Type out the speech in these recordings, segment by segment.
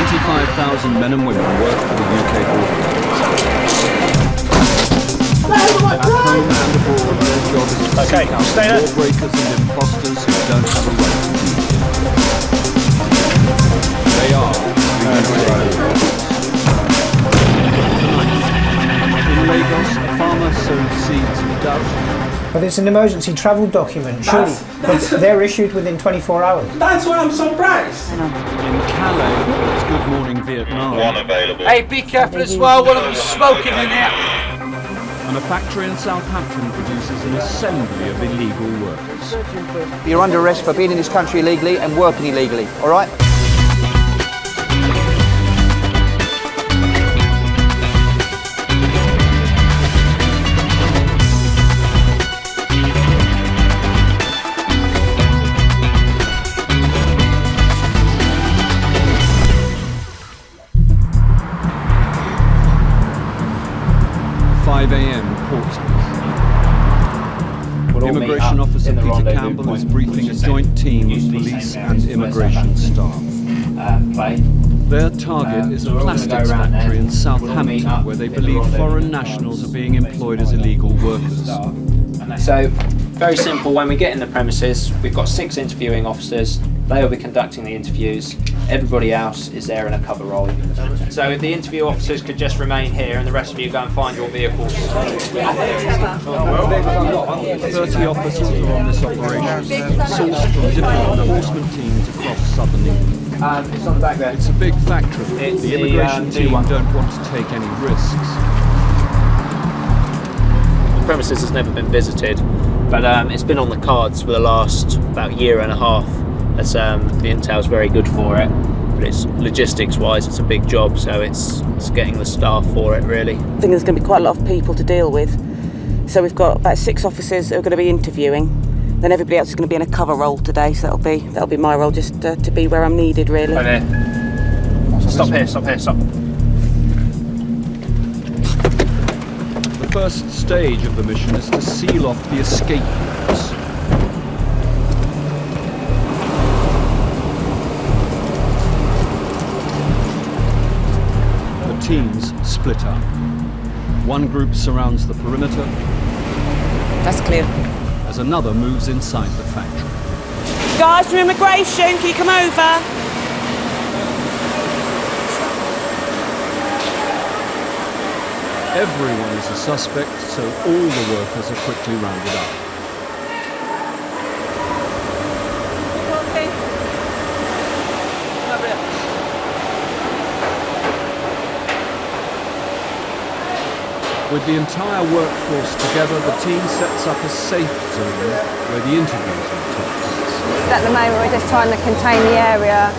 25,000 men and women work for the UK Border At home and abroad, their job is to seek out lawbreakers and imposters who don't have a right to be here. They are in Lagos, a farmer sowed seeds of doubt. But it's an emergency travel document, surely. But they're issued within 24 hours. That's why I'm surprised. In Calais, it's Good Morning Vietnam. One available. Hey, be careful as well, one of them's smoking in here. And a factory in Southampton produces an assembly of illegal workers. You're under arrest for being in this country illegally and working illegally, all right? 5 a.m. Portsmouth. Immigration officer Peter Campbell is briefing a joint team of police and immigration staff. Their target is a plastics factory in Southampton where they believe foreign nationals are being employed as illegal workers. So, very simple, when we get in the premises, we've got 6 interviewing officers. They will be conducting the interviews. Everybody else is there in a cover role. So the interview officers could just remain here and the rest of you go and find your vehicles. 30 officers are on this operation, sourced from different enforcement teams across southern England. It's on the back there. It's a big factory. The immigration team don't want to take any risks. The premises has never been visited, but it's been on the cards for the last about year and a half. As the intel's very good for it, but it's logistics-wise, it's a big job, so it's getting the staff for it really. I think there's going to be quite a lot of people to deal with. So we've got about 6 officers who are going to be interviewing. Then everybody else is going to be in a cover role today, so that'll be my role, just to be where I'm needed really. Okay. Stop here. The first stage of the mission is to seal off the escape routes. Teams split up. One group surrounds the perimeter. That's clear. As another moves inside the factory. Guys from immigration, can you come over? Everyone is a suspect, so all the workers are quickly rounded up. With the entire workforce together, the team sets up a safe zone where the interviews will take place. At the moment, we're just trying to contain the area,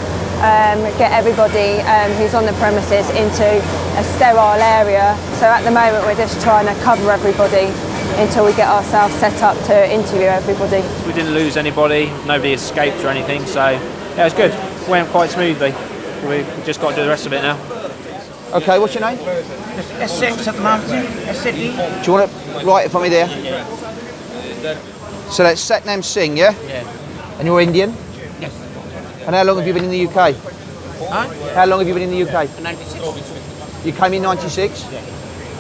get everybody who's on the premises into a sterile area. So at the moment, we're just trying to cover everybody until we get ourselves set up to interview everybody. We didn't lose anybody, nobody escaped or anything, so yeah, it's good. It went quite smoothly. We've just got to do the rest of it now. Okay, what's your name? S6 at the moment, S6. Do you want to write it for me there? So that's Satnam Singh, yeah? Yeah. And you're Indian? Yes. And how long have you been in the UK? Huh? How long have you been in the UK? 96. You came in 96? Yeah.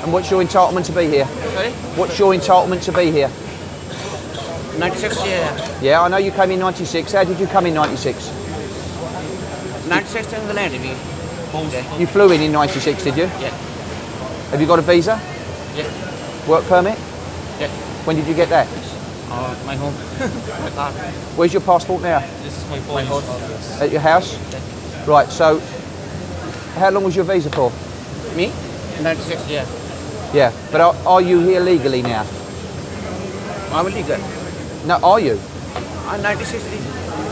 And what's your entitlement to be here? Sorry? What's your entitlement to be here? 96, yeah. Yeah, I know you came in 96. How did you come in 96? 96 in the land, you mean? You flew in 96, did you? Yeah. Have you got a visa? Yeah. Work permit? Yeah. When did you get that? My home. My car. Where's your passport now? This is my house. At your house? Yeah. Right, so how long was your visa for? Me? 96, yeah. Yeah, but are you here legally now? I'm illegal. No, are you? I'm 96.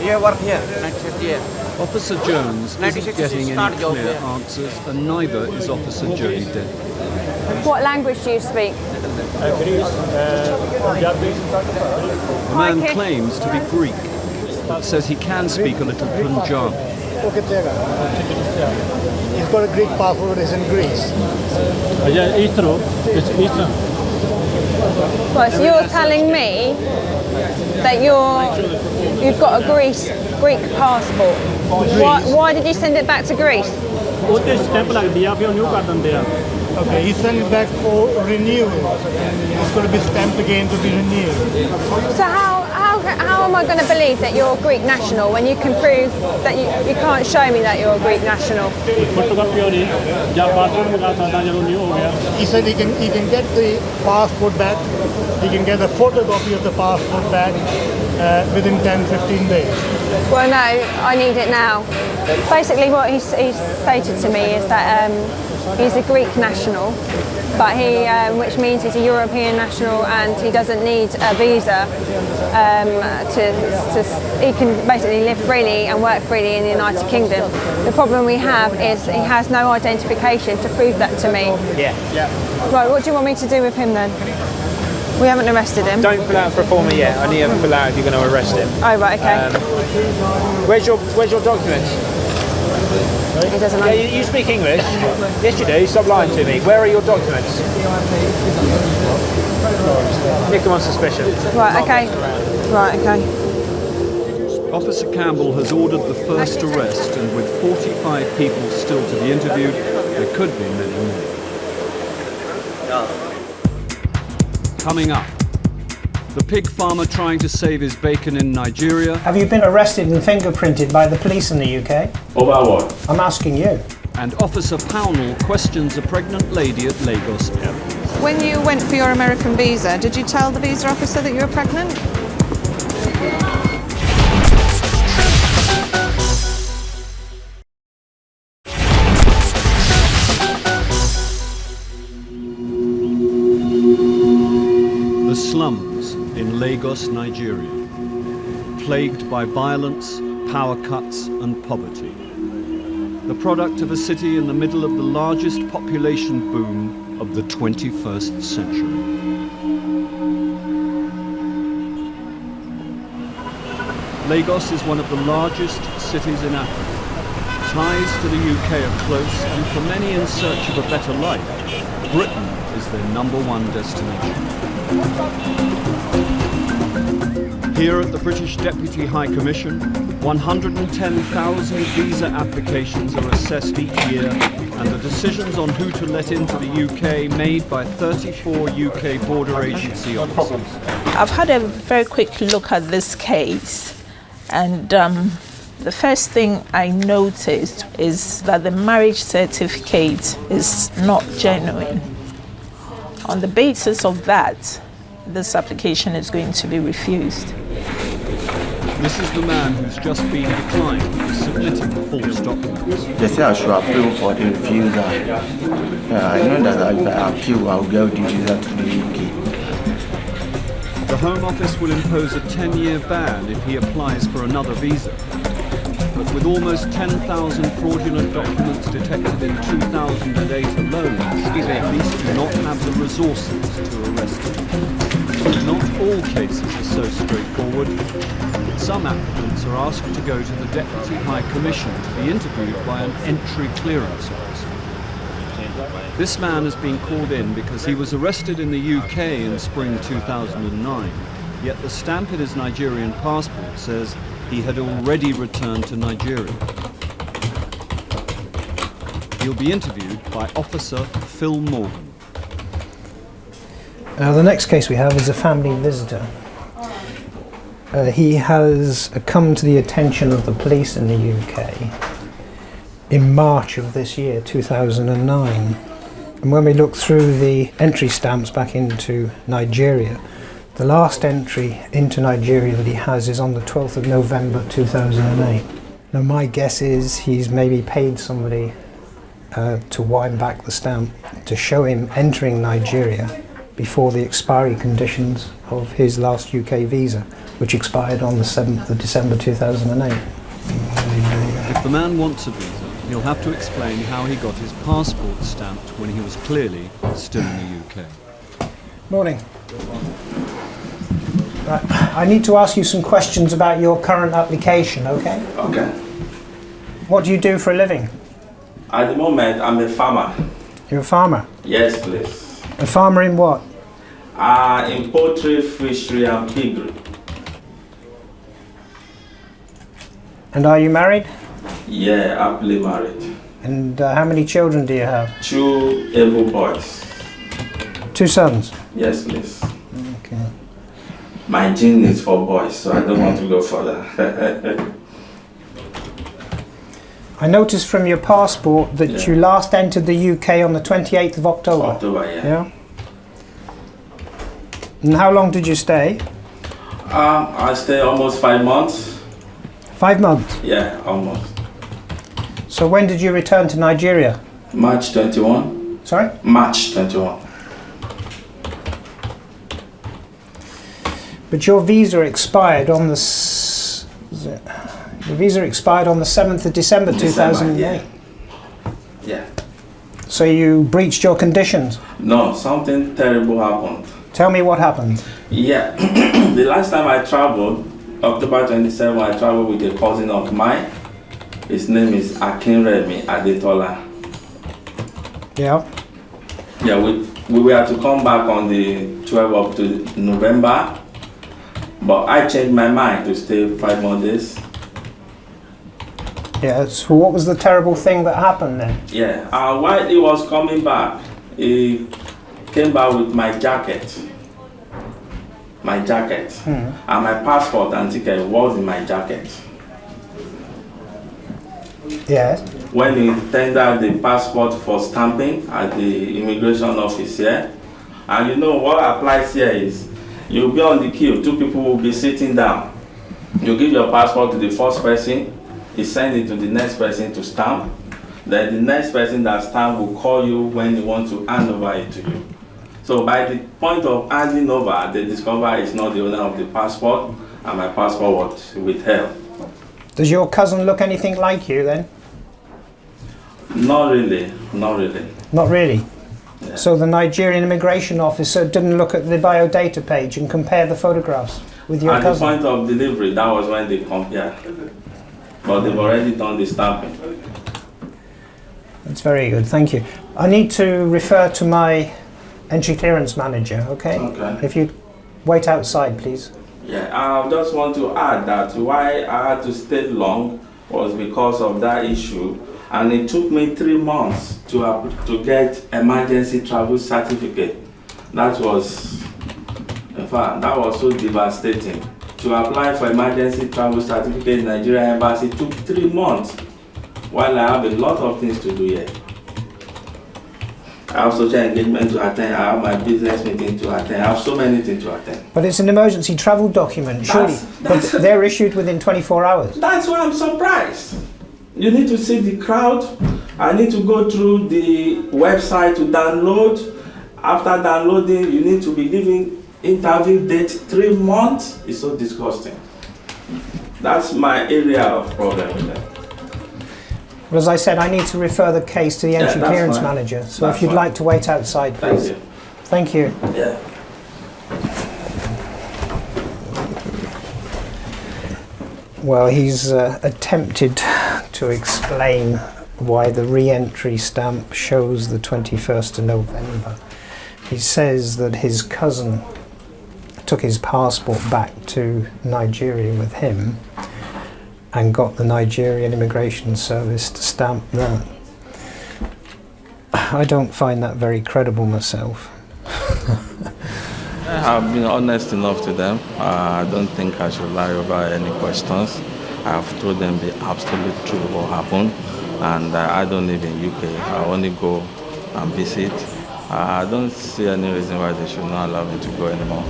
Yeah, work here. 96, yeah. Officer Jones isn't 96 getting start any job, clear yeah. answers, and neither is Officer Jody Dent. What language do you speak? The man claims to be Greek, but says he can speak a little Punjabi. He's got a Greek passport, he's in Greece. Yeah, it's true. It's Eastern. Right, so you're telling me that you've got a Greek passport. Why did you send it back to Greece? ਉੱਤੇ stamp ਲੱਗਦੀ ਆ ਫਿਰ ਉਹ new ਕਰ ਦਿੰਦੇ ਆ Okay, he sent it back for renewal. It's going to be stamped again to be renewed. So how am I going to believe that you're a Greek national when you can prove that you can't show me that you're a Greek national? Photocopy ਹੋਣੀ ਜਾਂ passport ਮੰਗਾ ਸਕਦਾ ਜਦੋਂ new ਹੋ ਗਿਆ He said he can get the passport back. He can get a photocopy of the passport back within 10-15 days. Well, no, I need it now. Basically, what he's stated to me is that he's a Greek national, but which means he's a European national, and he doesn't need a visa he can basically live freely and work freely in the United Kingdom. The problem we have is he has no identification to prove that to me. Yeah. Right, what do you want me to do with him then? We haven't arrested him. Don't fill out for a former yet. I need to fill out if you're going to arrest him. Oh, right, okay. Where's your documents? He doesn't know. Yeah, you speak English. Yes, you do. Stop lying to me. Where are your documents? Nick him on suspicion. Right, okay. Right, okay. Officer Campbell has ordered the first arrest, and with 45 people still to be interviewed, there could be many more. Coming up, the pig farmer trying to save his bacon in Nigeria. Have you been arrested and fingerprinted by the police in the UK? Over what? I'm asking you. And Officer Pownall questions a pregnant lady at Lagos Airport. When you went for your American visa, did you tell the visa officer that you were pregnant? The slums in Lagos, Nigeria, plagued by violence, power cuts and poverty. The product of a city in the middle of the largest population boom of the 21st century. Lagos is one of the largest cities in Africa. Ties to the UK are close, and for many in search of a better life, Britain is their #1 destination. Here at the British Deputy High Commission, 110,000 visa applications are assessed each year, and the decisions on who to let into the UK made by 34 UK border agency officers. I've had a very quick look at this case, and the first thing I noticed is that the marriage certificate is not genuine. On the basis of that, this application is going to be refused. This is the man who's just been declined for submitting false documents. They say I should appeal for the refusal. I know that if I appeal, I'll get the visa to the UK. The Home Office will impose a 10-year ban if he applies for another visa. But with almost 10,000 fraudulent documents detected in 2008 alone, the police do not have the resources to arrest him. Not all cases are so straightforward. Some applicants are asked to go to the Deputy High Commission to be interviewed by an entry clearance officer. This man has been called in because he was arrested in the UK in spring 2009, yet the stamp in his Nigerian passport says he had already returned to Nigeria. He'll be interviewed by Officer Phil Morgan. Now, the next case we have is a family visitor. He has come to the attention of the police in the UK in March of this year, 2009. And when we look through the entry stamps back into Nigeria, the last entry into Nigeria that he has is on the 12th of November 2008. Now, my guess is he's maybe paid somebody to wind back the stamp to show him entering Nigeria before the expiry conditions of his last UK visa, which expired on the 7th of December 2008. If the man wants a visa, he'll have to explain how he got his passport stamped when he was clearly still in the UK. Morning. I need to ask you some questions about your current application, okay? Okay. What do you do for a living? At the moment, I'm a farmer. You're a farmer? Yes, please. A farmer in what? In poultry, fishery, and piggery. And are you married? Yeah, happily married. And how many children do you have? 2 able boys. 2 sons? Yes, please. Okay. My gene is for boys, so I don't want to go further. I noticed from your passport that you last entered the UK on the 28th of October. October, yeah. And how long did you stay? I stayed almost 5 months. 5 months? Yeah, almost. So when did you return to Nigeria? March 21. Sorry? March 21. But your visa expired on the your visa expired on the 7th of December 2008. Yeah. So you breached your conditions. No, something terrible happened. Tell me what happened. Yeah, the last time I traveled, October 27, I traveled with a cousin of mine. His name is Akinremi Adetola. Yeah. Yeah, we were to come back on the 12th of November, but I changed my mind to stay 5 more days. Yeah, so what was the terrible thing that happened then? Yeah, while he was coming back, he came back with my jacket. And my passport and ticket was in my jacket. Yes. When he tendered the passport for stamping at the immigration office here, and you know what applies here is, you'll be on the queue, 2 people will be sitting down. You give your passport to the first person, he sends it to the next person to stamp. Then the next person that stamp will call you when they want to hand over it to you. So by the point of handing over, they discover it's not the owner of the passport, and my passport was withheld. Does your cousin look anything like you then? Not really, not really. Not really? Yeah. So the Nigerian immigration officer didn't look at the biodata page and compare the photographs with your cousin? At the point of delivery, that was when they compared. But they've already done the stamping. That's very good, thank you. I need to refer to my entry clearance manager, okay? Okay. If you wait outside, please. Yeah, I just want to add that why I had to stay long was because of that issue, and it took me 3 months to get emergency travel certificate. That was, in fact, that was so devastating. To apply for emergency travel certificate in Nigerian embassy took 3 months, while I have a lot of things to do here. I have social engagement to attend, I have my business meeting to attend, I have so many things to attend. But it's an emergency travel document, surely. But they're issued within 24 hours. That's why I'm surprised. You need to see the crowd. I need to go through the website to download. After downloading, you need to be giving interview date 3 months. It's so disgusting. That's my area of problem with them. But as I said, I need to refer the case to the entry clearance manager. So if you'd like to wait outside, please. Thank you. Yeah. Well, he's attempted to explain why the re-entry stamp shows the 21st of November. He says that his cousin took his passport back to Nigeria with him and got the Nigerian Immigration Service to stamp that. I don't find that very credible myself. I've been honest enough to them. I don't think I should lie over any questions. I've told them the absolute truth of what happened, and I don't live in UK. I only go and visit. I don't see any reason why they should not allow me to go anymore.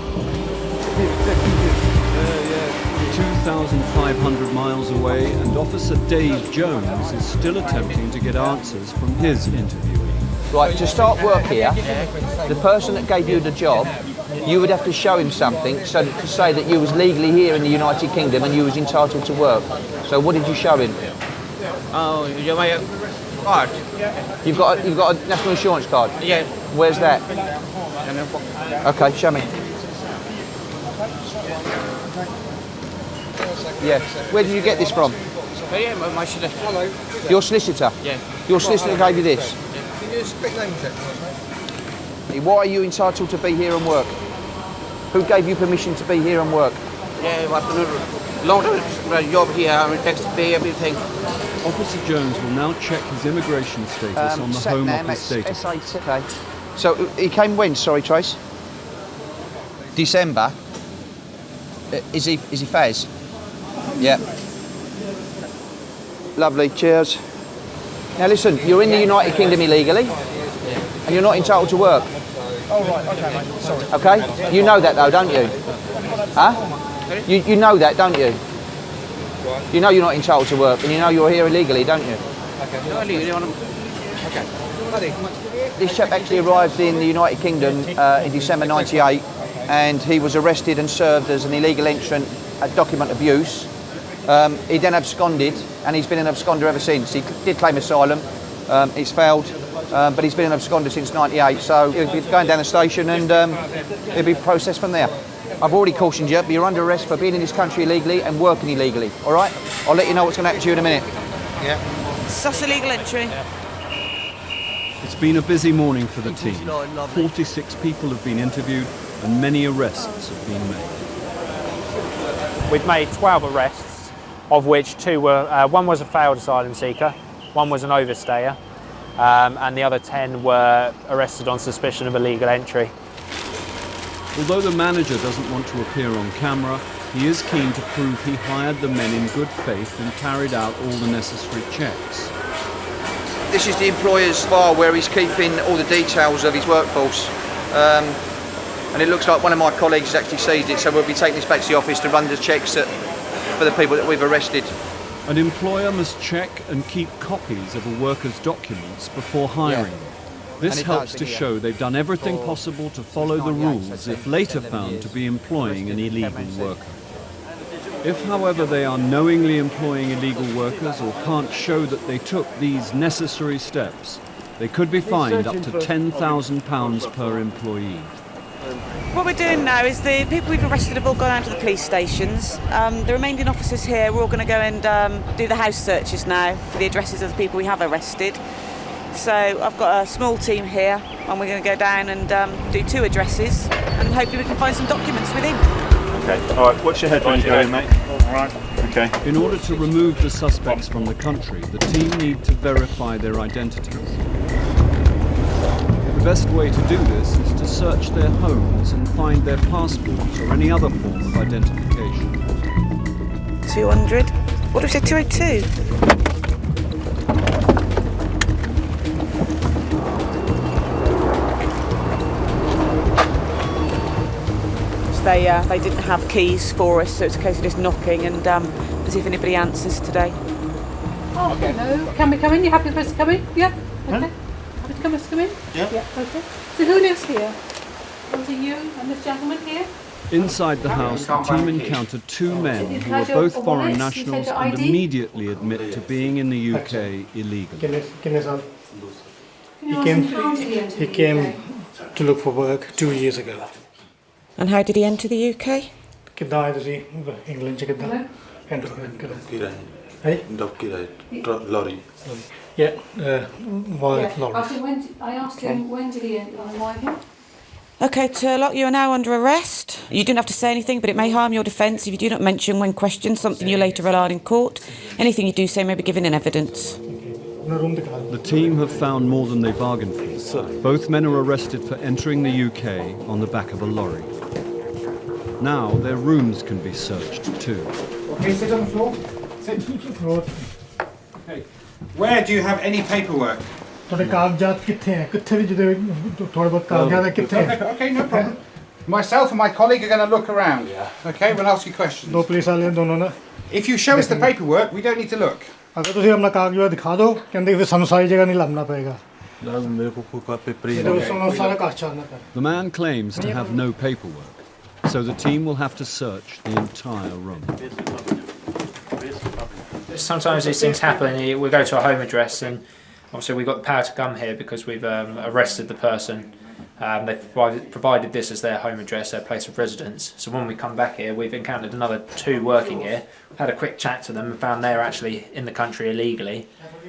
2,500 miles away, and Officer Dave Jones is still attempting to get answers from his interviewee. Right, to start work here, the person that gave you the job, you would have to show him something so to say that you was legally here in the United Kingdom and you was entitled to work. So what did you show him? Oh, you my card. You've got a national insurance card? Yeah. Where's that? Okay, show me. Yeah. Where did you get this from? Yeah, my solicitor. Your solicitor? Yeah. Your solicitor gave you this? Can you speak language? Why are you entitled to be here and work? Who gave you permission to be here and work? Yeah, what long time job here, tax pay, everything. Officer Jones will now check his immigration status on the Home Office database. Okay. So he came when? Sorry, Trace. December. Is he Faz? Yeah. Lovely. Cheers. Now listen, you're in the United Kingdom illegally, and you're not entitled to work. Oh, right, okay, mate. Sorry. Okay? You know that though, don't you? Huh? You know that, don't you? You know you're not entitled to work, and you know you're here illegally, don't you? Okay. No, illegally on them. Okay. This chap actually arrived in the United Kingdom in December '98, and he was arrested and served as an illegal entrant at document abuse. He then absconded, and he's been an absconder ever since. He did claim asylum. It's failed, but he's been an absconder since '98, so he'll be going down the station and he'll be processed from there. I've already cautioned you, but you're under arrest for being in this country illegally and working illegally, all right? I'll let you know what's going to happen to you in a minute. Yeah. Such illegal entry. It's been a busy morning for the team. 46 people have been interviewed and many arrests have been made. We've made 12 arrests, of which 2 were, one was a failed asylum seeker, one was an overstayer, and the other 10 were arrested on suspicion of illegal entry. Although the manager doesn't want to appear on camera, he is keen to prove he hired the men in good faith and carried out all the necessary checks. This is the employer's file where he's keeping all the details of his workforce. And it looks like one of my colleagues has actually seized it, so we'll be taking this back to the office to run the checks for the people that we've arrested. An employer must check and keep copies of a worker's documents before hiring them. This helps to show they've done everything possible to follow the rules if later found to be employing an illegal worker. If, however, they are knowingly employing illegal workers or can't show that they took these necessary steps, they could be fined up to £10,000 per employee. What we're doing now is the people we've arrested have all gone out to the police stations. The remaining officers here, we're all going to go and do the house searches now for the addresses of the people we have arrested. So I've got a small team here, and we're going to go down and do 2 addresses, and hopefully we can find some documents within. Okay, all right, watch your head when you go in, mate. All right, okay. In order to remove the suspects from the country, the team need to verify their identities. The best way to do this is to search their homes and find their passports or any other form of identification. 200. What do we say, 202? They didn't have keys for us, so it's a case of just knocking and see if anybody answers today. Oh, okay. Hello. Can we come in? You happy for us to come in? Yeah? Okay. Happy to come in? Yeah. Yeah, okay. So who lives here? Was it you and this gentleman here? Inside the house, the team encountered 2 men who were both foreign nationals and immediately admit to being in the UK illegally. He came to look for work 2 years ago. And how did he enter the UK? England. Lorry. Yeah, via lorry. I asked him when did he arrive here? Okay, Turlock, you are now under arrest. You don't have to say anything, but it may harm your defence if you do not mention when questioned something you later rely on in court. Anything you do say may be given in evidence. The team have found more than they bargained for. Both men are arrested for entering the UK on the back of a lorry. Now their rooms can be searched too. Okay, sit on the floor. Sit. Okay. Where do you have any paperwork? Okay, no problem. Myself and my colleague are going to look around. Okay, we'll ask you questions. If you show us the paperwork, we don't need to look. The man claims to have no paperwork, so the team will have to search the entire room. Sometimes these things happen. We go to a home address, and obviously we've got the power to come here because we've arrested the person. They've provided this as their home address, their place of residence. So when we come back here, we've encountered another 2 working here. Had a quick chat to them and found they're actually in the country illegally.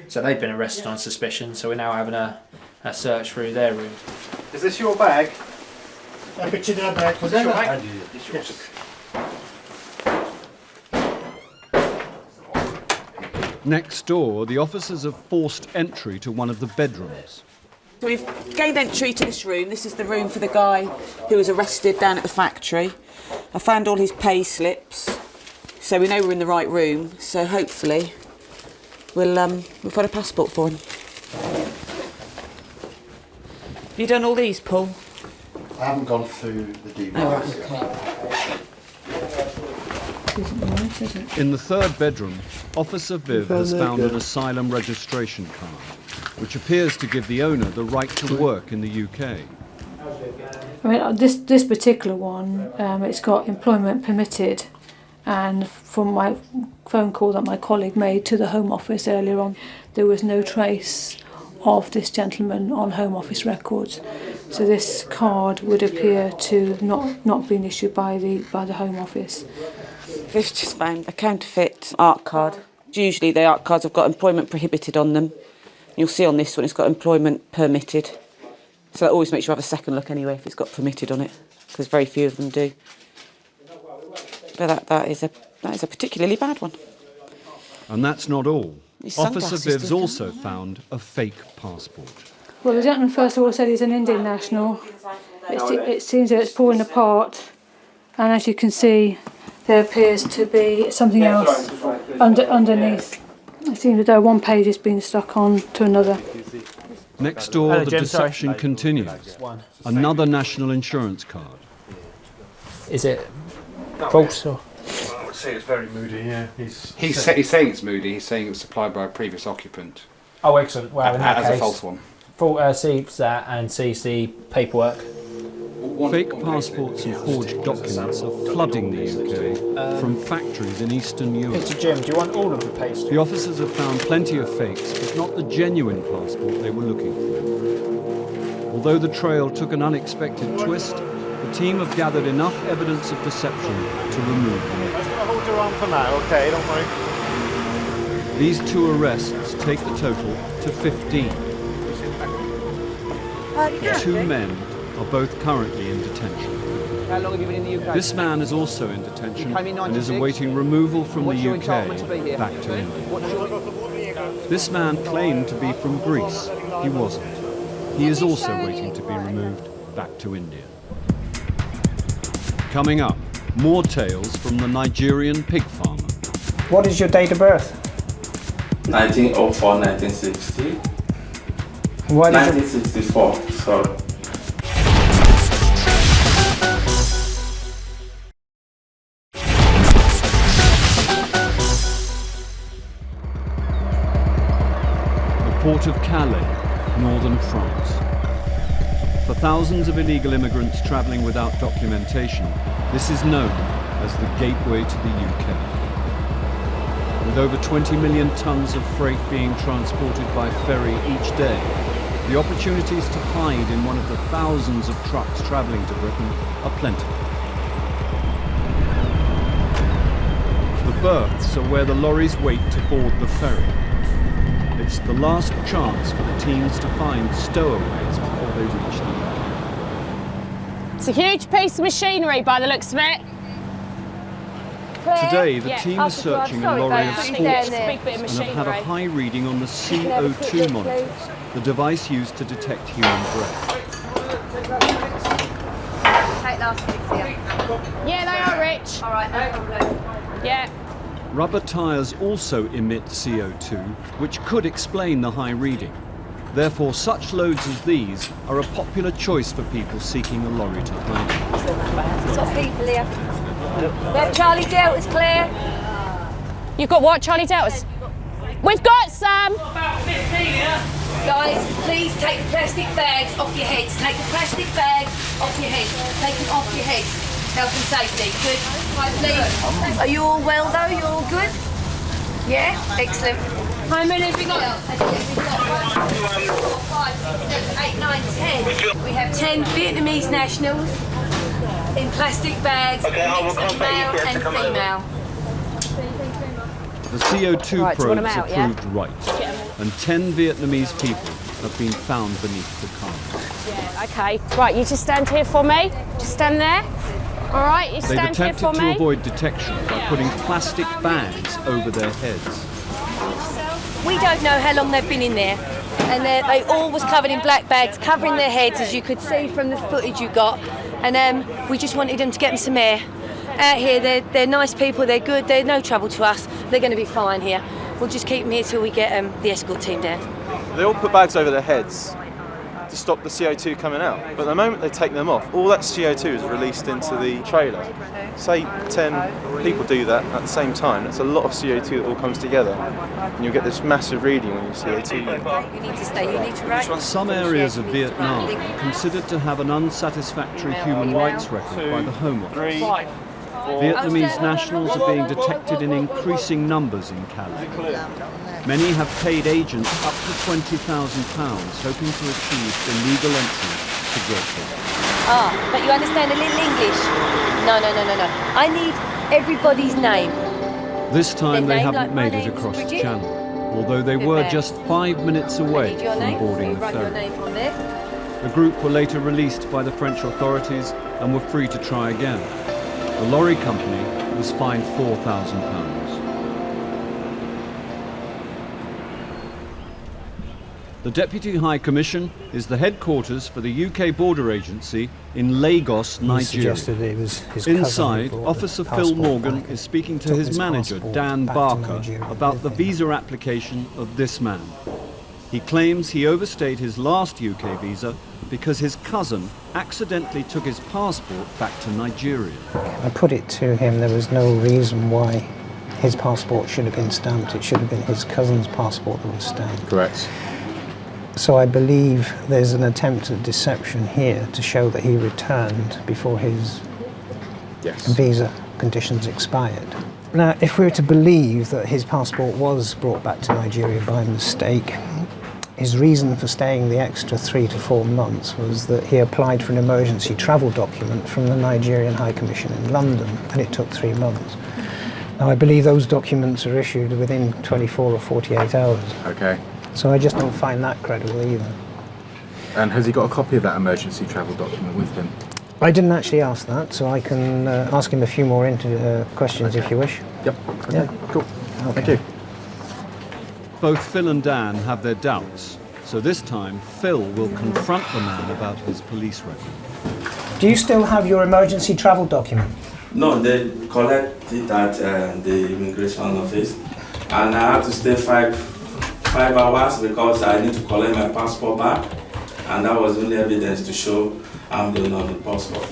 So they've been arrested on suspicion. So we're now having a search through their rooms. Is this your bag? Was this your bag? Yes. Next door, the officers have forced entry to one of the bedrooms. So we've gained entry to this room. This is the room for the guy who was arrested down at the factory. I found all his pay slips, so we know we're in the right room. So hopefully we'll find a passport for him. Have you done all these, Paul? I haven't gone through the details. Oh, right, okay. In the third bedroom, Officer Viv has found an asylum registration card, which appears to give the owner the right to work in the UK. I mean, this particular one, it's got employment permitted, and from my phone call that my colleague made to the Home Office earlier on, there was no trace of this gentleman on Home Office records. So this card would appear to not been issued by the Home Office. Viv's just found a counterfeit art card. Usually the art cards have got employment prohibited on them. You'll see on this one it's got employment permitted. So that always makes you have a second look anyway if it's got permitted on it, because very few of them do. But that is a particularly bad one. And that's not all. His Officer sunglasses Viv's do that. also found a fake passport. Well, the gentleman first of all said he's an Indian national. It seems that it's falling apart, and as you can see, there appears to be something else underneath. It seems as though one page has been stuck on to another. Next door, Hello, the Jim, deception sorry. continues. Another national insurance card. Is it false or? I would say it's very moody, yeah. He's saying it's moody, he's saying it was supplied by a previous occupant. Oh, excellent. Well, in that as case, a false one. Sees that and sees the paperwork. Fake passports and forged documents are flooding the UK from factories in Eastern Europe. Mr. Jim, do you want all of the pastry? The officers have found plenty of fakes, but not the genuine passport they were looking for. Although the trail took an unexpected twist, the team have gathered enough evidence of deception to remove them. I'm just going to hold your arm for now, okay? Don't worry. These two arrests take the total to 15. Two men are both currently in detention. How long have you been in the UK? This man is also in detention You came in and is 96? awaiting removal from What's the your UK entitlement to be here? back to India. What's your... This man claimed to be from Greece. He wasn't. He is also waiting to be removed back to India. Coming up, more tales from the Nigerian pig farmer. What is your date of birth? 1904, 1960. Why did you... 1964, sorry. The port of Calais, northern France. For thousands of illegal immigrants travelling without documentation, this is known as the gateway to the UK. With over 20 million tonnes of freight being transported by ferry each day, the opportunities to hide in one of the thousands of trucks travelling to Britain are plenty. The berths are where the lorries wait to board the ferry. It's the last chance for the teams to find stowaways before they reach the UK. It's a huge piece of machinery by the looks of it. Today, the team is searching a lorry of sports cars and have had a high reading on the CO2 monitors, the device used to detect human breath. Yeah, they are rich. All right, no problem. Yeah. Rubber tyres also emit CO2, which could explain the high reading. Therefore, such loads as these are a popular choice for people seeking a lorry to hide. Got people here. That Charlie Delta's clear. You've got what, Charlie Deltas? We've got some. About 15 here. Guys, please take the plastic bags off your heads. Take the plastic bags off your heads. Take them off your heads. Health and safety. Good. Right, please. Are you all well though? You all good? Yeah? Excellent. How many have we got? We've got 1, 2, 3, 4, 5, 6, 7, 8, 9, 10. We have 10 Vietnamese nationals in plastic bags, mixed of male and female. The CO2 Right, do you want them probes out, are proved right, and 10 Vietnamese people have been found beneath the car. Yeah, okay. Right, you just stand here for me. Just stand there. All right, you They've stand here attempted for to me. avoid detection by putting plastic bags over their heads. We don't know how long they've been in there. And they all was covered in black bags, covering their heads, as you could see from the footage you got. And we just wanted them to get them some air. Out here, they're nice people, they're good, they're no trouble to us. They're going to be fine here. We'll just keep them here till we get the escort team down. They all put bags over their heads to stop the CO2 coming out. But the moment they take them off, all that CO2 is released into the trailer. Say 10 people do that at the same time, that's a lot of CO2 that all comes together. And you'll get this massive reading on your CO2. You need to stay, you need to write. Some areas of Vietnam are considered to have an unsatisfactory human rights record by the Home Office. Vietnamese nationals are being detected in increasing numbers in Cali. Many have paid agents up to £20,000 hoping to achieve illegal entry to Guildford. But you understand a little English? No. I need everybody's name. This time Their they name, haven't like, made my it name's across the Bridget. channel, although they Good were man. just 5 minutes away Need your from name, boarding the write your ferry. name on there. The group were later released by the French authorities and were free to try again. The lorry company was fined £4,000. The Deputy High Commission is the headquarters for the UK Border Agency in Lagos, Nigeria. suggested it was his cousin who Inside, brought the Officer Phil passport Morgan back is speaking to took his his manager, passport Dan back to Barker, Nigeria about the visa application of this man. He claims he overstayed his last UK visa because his cousin accidentally took his passport back to Nigeria. I put it to him there was no reason why his passport should have been stamped. It should have been his cousin's passport that was stamped. Correct. So I believe there's an attempt at deception here to show that he returned before his visa conditions expired. Now, if we were to believe that his passport was brought back to Nigeria by mistake, his reason for staying the extra 3 to 4 months was that he applied for an emergency travel document from the Nigerian High Commission in London, and it took 3 months. Now, I believe those documents are issued within 24 or 48 hours. Okay. So I just don't find that credible either. And has he got a copy of that emergency travel document with him? I didn't actually ask that, so I can ask him a few more questions if you wish. Yep. Okay. Yeah. Cool. Okay. Thank you. Both Phil and Dan have their doubts, so this time Phil will confront the man about his police record. Do you still have your emergency travel document? No, they collect it at the immigration office, and I have to stay five hours because I need to collect my passport back, and that was only evidence to show I'm the owner of the passport.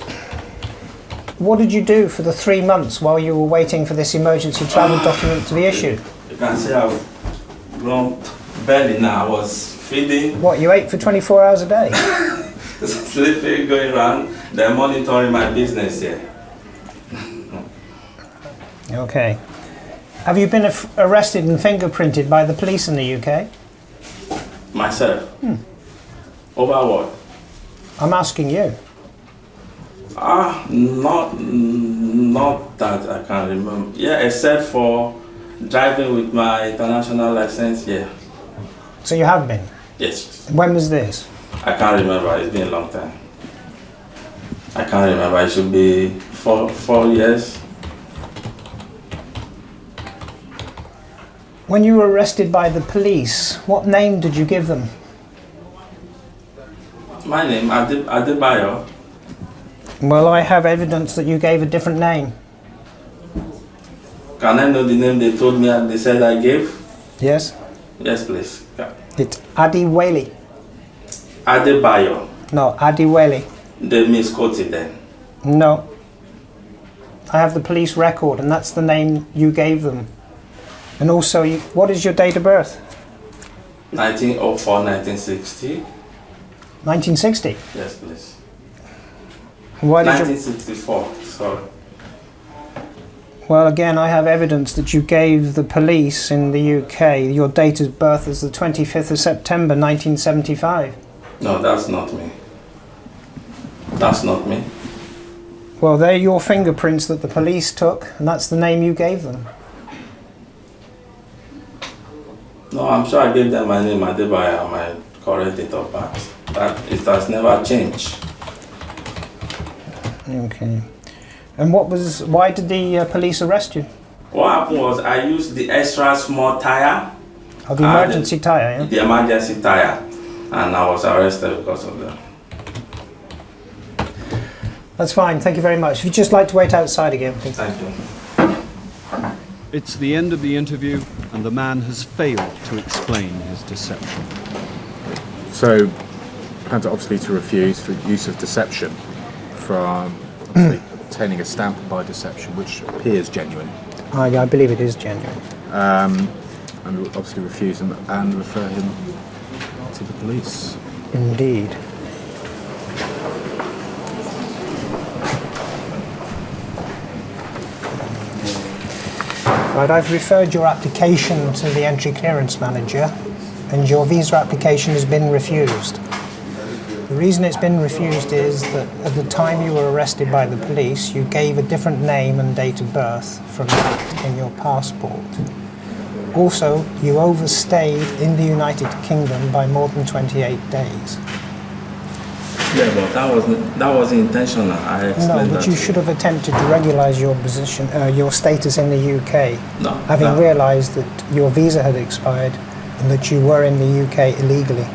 What did you do for the 3 months while you were waiting for this emergency travel document to be issued? You can see I've grown belly now. I was feeding. What, you ate for 24 hours a day? Sleeping, going around, they're monitoring my business here. Okay. Have you been arrested and fingerprinted by the police in the UK? Myself? Over what? I'm asking you. Not that I can remember. Yeah, except for driving with my international license, yeah. So you have been? Yes. When was this? I can't remember, it's been a long time. I can't remember, it should be four years. When you were arrested by the police, what name did you give them? My name, Adebayo. Well, I have evidence that you gave a different name. Can I know the name they told me, they said I gave? Yes? Yes, please. Yeah. It's Adiwele. Adebayo. No, Adiwele. They misquoted then. No. I have the police record, and that's the name you gave them. And also, what is your date of birth? 1904, 1960. 1960? Yes, please. Why did 1964, sorry. Well, again, I have evidence that you gave the police in the UK your date of birth as the 25th of September 1975. No, that's not me. That's not me. Well, they're your fingerprints that the police took, and that's the name you gave them. No, I'm sure I gave them my name, Adebayo, my correct date of birth. It has never changed. Okay. And why did the police arrest you? What happened was I used the extra small tire Oh, the emergency tyre, yeah? The emergency tyre, and I was arrested because of that. That's fine, thank you very much. If you'd just like to wait outside again, please. Thank you. It's the end of the interview, and the man has failed to explain his deception. So, had to obviously to refuse for use of deception from obviously obtaining a stamp by deception, which appears genuine. I believe it is genuine. And obviously refuse him and refer him to the police. Indeed. Right, I've referred your application to the entry clearance manager, and your visa application has been refused. The reason it's been refused is that at the time you were arrested by the police, you gave a different name and date of birth from that in your passport. Also, you overstayed in the United Kingdom by more than 28 days. Yeah, but that was intentional. I No, explained but that. you should have attempted to regularise your position, your status in the UK, No, having no. realised that your visa had expired and that you were in the UK illegally.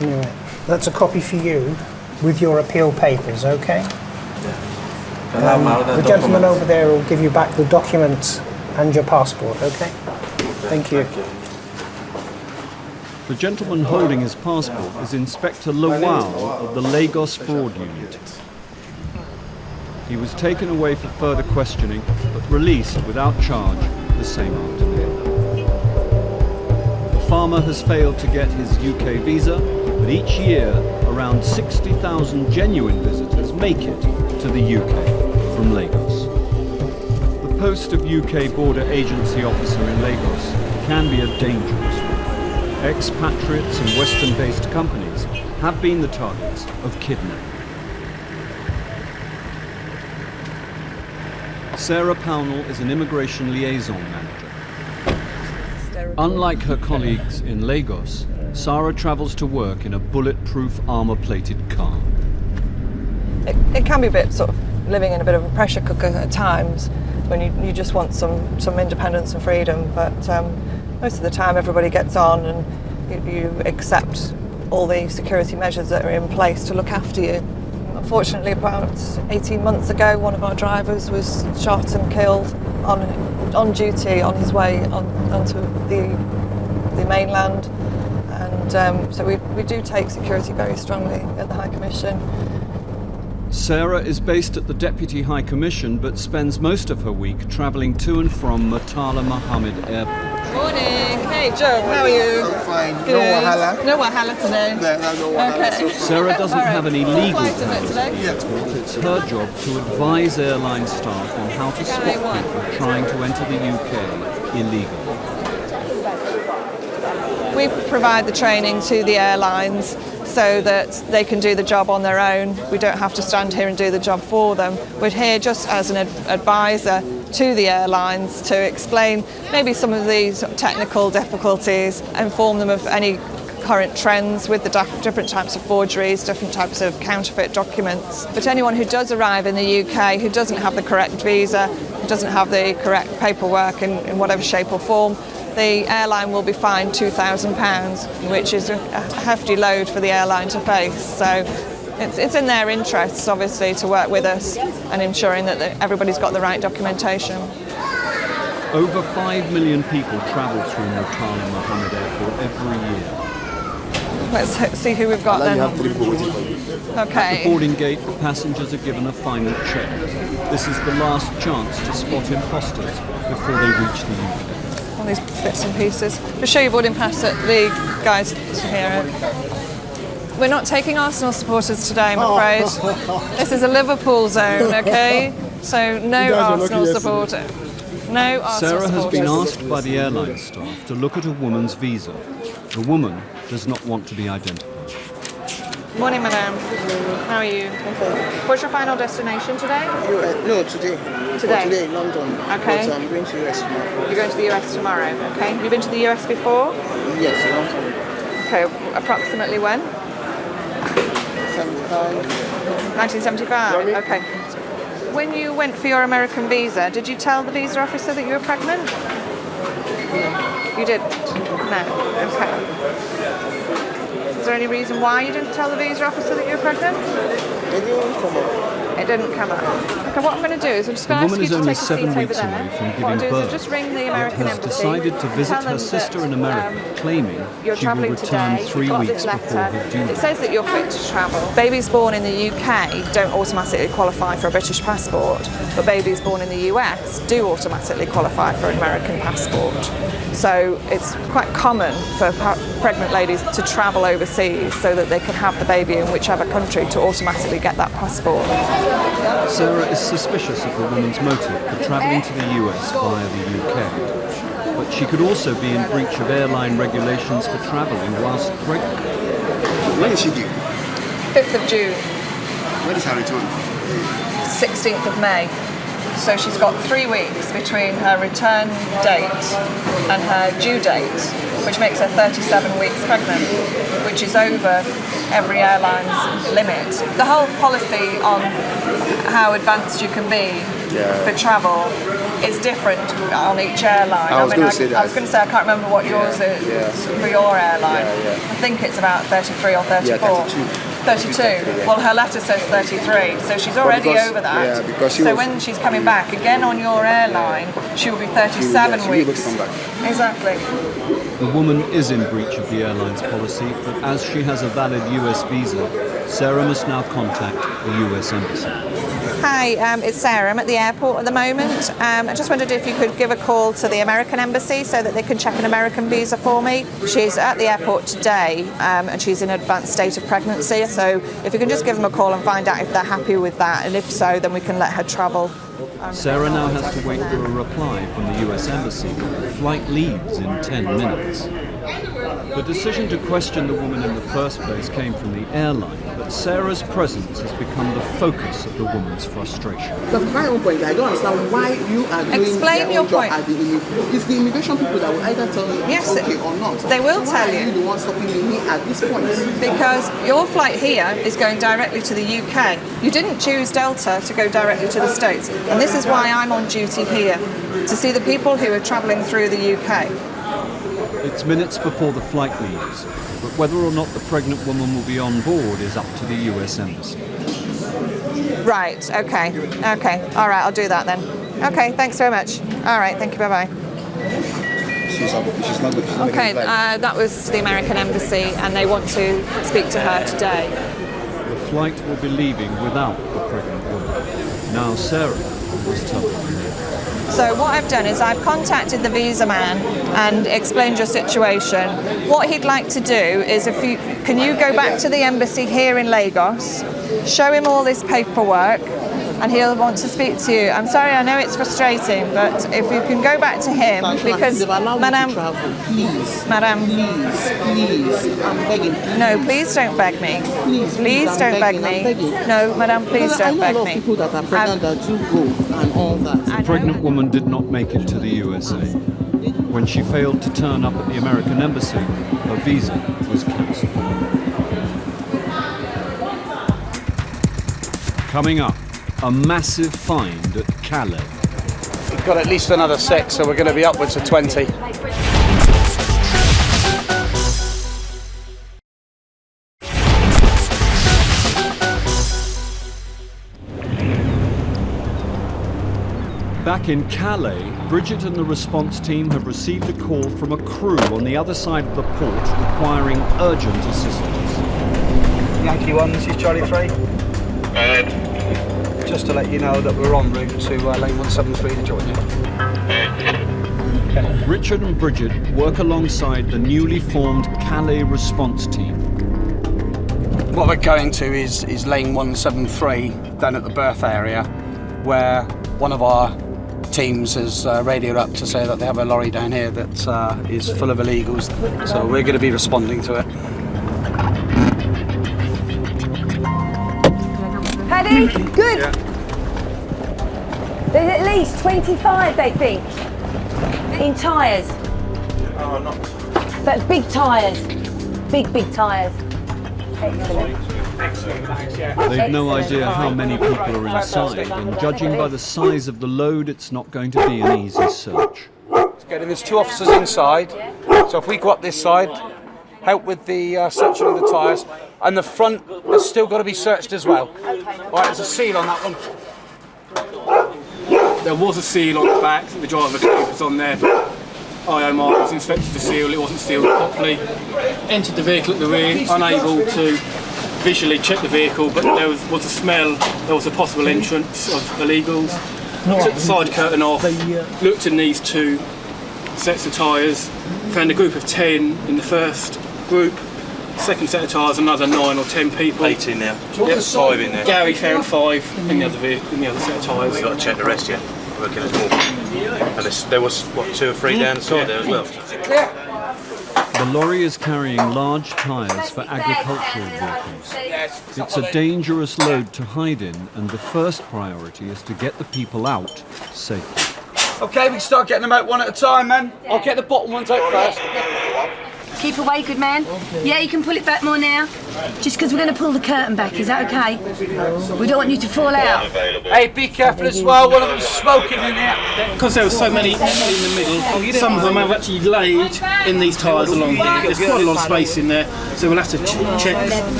Anyway, that's a copy for you with your appeal papers, okay? Can I have my other The gentleman documents? over there will give you back the documents and your passport, okay? Thank you. The gentleman holding his passport is Inspector Lawal of the Lagos Fraud Unit. He was taken away for further questioning, but released without charge the same afternoon. The farmer has failed to get his UK visa, but each year around 60,000 genuine visitors make it to the UK from Lagos. The post of UK Border Agency officer in Lagos can be a dangerous one. Expatriates and Western-based companies have been the targets of kidnapping. Sarah Pownell is an immigration liaison manager. Unlike her colleagues in Lagos, Sarah travels to work in a bulletproof armour-plated car. It can be a bit sort of living in a bit of a pressure cooker at times when you just want some independence and freedom, but most of the time everybody gets on and you accept all the security measures that are in place to look after you. Unfortunately, about 18 months ago, one of our drivers was shot and killed on duty on his way onto the mainland, and so we do take security very strongly at the High Commission. Sarah is based at the Deputy High Commission but spends most of her week travelling to and from Murtala Mohammed Airport. Morning. Hey Joe, how are you? I'm fine. Good. No wahala. No wahala today. No wahala. Okay. Sarah doesn't have any legal Flight is it powers today? at the airport. It's her job to advise airline staff on how to stop people trying to enter the UK illegally. We provide the training to the airlines so that they can do the job on their own. We don't have to stand here and do the job for them. We're here just as an advisor to the airlines to explain maybe some of these technical difficulties, inform them of any current trends with the different types of forgeries, different types of counterfeit documents. But anyone who does arrive in the UK who doesn't have the correct visa, who doesn't have the correct paperwork in whatever shape or form, the airline will be fined £2,000, which is a hefty load for the airline to face. So it's in their interests, obviously, to work with us and ensuring that everybody's got the right documentation. Over 5 million people travel through Murtala Mohammed Airport every year. Let's see who we've got then. At the Okay. boarding gate, the passengers are given a final check. This is the last chance to spot imposters before they reach the UK. All these bits and pieces. Just show your boarding pass at the guys here. We're not taking Arsenal supporters today, I'm afraid. This is a Liverpool zone, okay? So no Arsenal supporter. No Arsenal Sarah has been supporters. asked by the airline staff to look at a woman's visa. The woman does not want to be identified. Morning, madam. How are you? What's your final destination today? No, today. Today? Today in London. Okay. But I'm going to US tomorrow. You're going to the US tomorrow, okay? Have you been to the US before? Yes, a long time. Okay, approximately when? 1975, okay. When you went for your American visa, did you tell the visa officer that you were pregnant? You didn't? No. Okay. Is there any reason why you didn't tell the visa officer that you were pregnant? It didn't come up. It didn't come up. Okay, what I'm going to do is I'm just The going to ask woman you is to only take a seat 7 over weeks there. away from What I'll giving do is I'll birth, just ring the yet American has embassy. decided to visit tell her them sister that, in America, claiming you're she will travelling return today. 3 You've got weeks this before letter. her due It date. says that you're fit to travel. Babies born in the UK don't automatically qualify for a British passport, but babies born in the US do automatically qualify for an American passport. So it's quite common for pregnant ladies to travel overseas so that they can have the baby in whichever country to automatically get that passport. Sarah is suspicious of the woman's motive for travelling to the US via the UK. But she could also be in breach of airline regulations for travelling whilst pregnant. When is she due? 5th of June. When is her return? 16th of May. So she's got 3 weeks between her return date and her due date, which makes her 37 weeks pregnant, which is over every airline's limit. The whole policy on how advanced you can be for travel is different on each airline. I was going to say that. I was going to say I can't remember what yours is for your airline. I think it's about 33 or 34. Yeah, 32. Well, her letter says 33, so she's already over that. Yeah, because so when she's coming back again on your airline, she will be 37 weeks. Exactly. The woman is in breach of the airline's policy, but as she has a valid US visa, Sarah must now contact the US Embassy. Hi, it's Sarah. I'm at the airport at the moment. I just wondered if you could give a call to the American Embassy so that they can check an American visa for me. She's at the airport today and she's in an advanced state of pregnancy. So if you can just give them a call and find out if they're happy with that, and if so, then we can let her travel. Sarah now has to wait for a reply from the US Embassy, but the flight leaves in 10 minutes. The decision to question the woman in the first place came from the airline, but Sarah's presence has become the focus of the woman's frustration. Because my own point, I don't understand why you are doing Explain your point. It's the immigration people that will either tell you it's okay or not. They will tell you. Why are you the one stopping me at this point? Because your flight here is going directly to the UK. You didn't choose Delta to go directly to the States. And this is why I'm on duty here, to see the people who are travelling through the UK. It's minutes before the flight leaves, but whether or not the pregnant woman will be on board is up to the US Embassy. Right, okay, all right, I'll do that then. Okay, thanks very much. All right, thank you, bye-bye. She's not good. Okay, that was the American Embassy and they want to speak to her today. The flight will be leaving without the pregnant woman. Now Sarah was told. So what I've done is I've contacted the visa man and explained your situation. What he'd like to do is can you go back to the embassy here in Lagos, show him all this paperwork, and he'll want to speak to you. I'm sorry, I know it's frustrating, but if you can go back to him, because Madam, please, I'm begging. No, please don't beg me. Please don't beg me. No, Madam, please don't beg me. I know a lot of people that are pregnant that do go and all that. The pregnant woman did not make it to the USA. When she failed to turn up at the American Embassy, her visa was cancelled. Coming up, a massive find at Calais. We've got at least another 6, so we're going to be upwards of 20. Back in Calais, Bridget and the response team have received a call from a crew on the other side of the port requiring urgent assistance. Yankee 1, this is Charlie 3. Just to let you know that we're en route to lane 173 to join you. Richard and Bridget work alongside the newly formed Calais response team. What we're going to is lane 173 down at the berth area, where one of our teams has radioed up to say that they have a lorry down here that is full of illegals, so we're going to be responding to it. Paddy, good. Yeah. There's at least 25, they think, in tyres. Oh, not. But big tyres, big tyres. They've no idea how many people are inside, and judging by the size of the load, it's not going to be an easy search. Okay, and there's 2 officers inside. So if we go up this side, help with the searching of the tyres, and the front has still got to be searched as well. Right, there's a seal on that one. There was a seal on the back, the driver was on there. IO Mark was inspected the seal, it wasn't sealed properly. Entered the vehicle at the rear, unable to visually check the vehicle, but there was a smell, there was a possible entrance of illegals. Took the side curtain off, looked in these 2 sets of tyres, found a group of 10 in the first group, second set of tyres another 9 or 10 people. 8 in there. Yep. 5 in there. Gary found 5 in the other set of tyres. We've got to check the rest, yeah? I reckon there's more. And there was, what, 2 or 3 down the side there as well? The lorry is carrying large tyres for agricultural vehicles. It's a dangerous load to hide in, and the first priority is to get the people out safely. Okay, we can start getting them out one at a time, man. I'll get the bottom ones out first. Keep away, good man. Yeah, you can pull it back more now. Just because we're going to pull the curtain back, is that okay? We don't want you to fall out. Hey, be careful as well, one of them's smoking in here. Because there were so many in the middle, some of them have actually laid in these tyres along here. There's quite a lot of space in there, so we'll have to check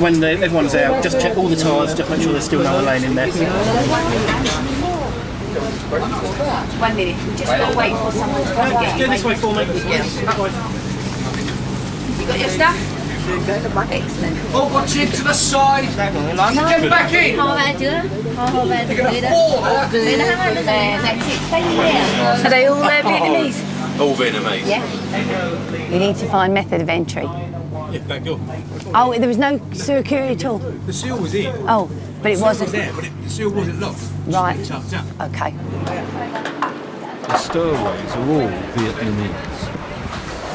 when everyone's out, just check all the tyres, just make sure there's still no one laying in there. 1 minute, we just got to wait for someone to come and get you. Go this way for me. That way. You got your stuff? Excellent. Oh, watch it to the side. Get back in. Are they all Vietnamese? All Vietnamese. Yeah. You need to find method of entry. Yeah, back door. Oh, there was no security at all? The seal was in. Oh, but it wasn't. The seal was there, but the seal wasn't locked. Right. Tucked up. Okay. The stowaways are all Vietnamese.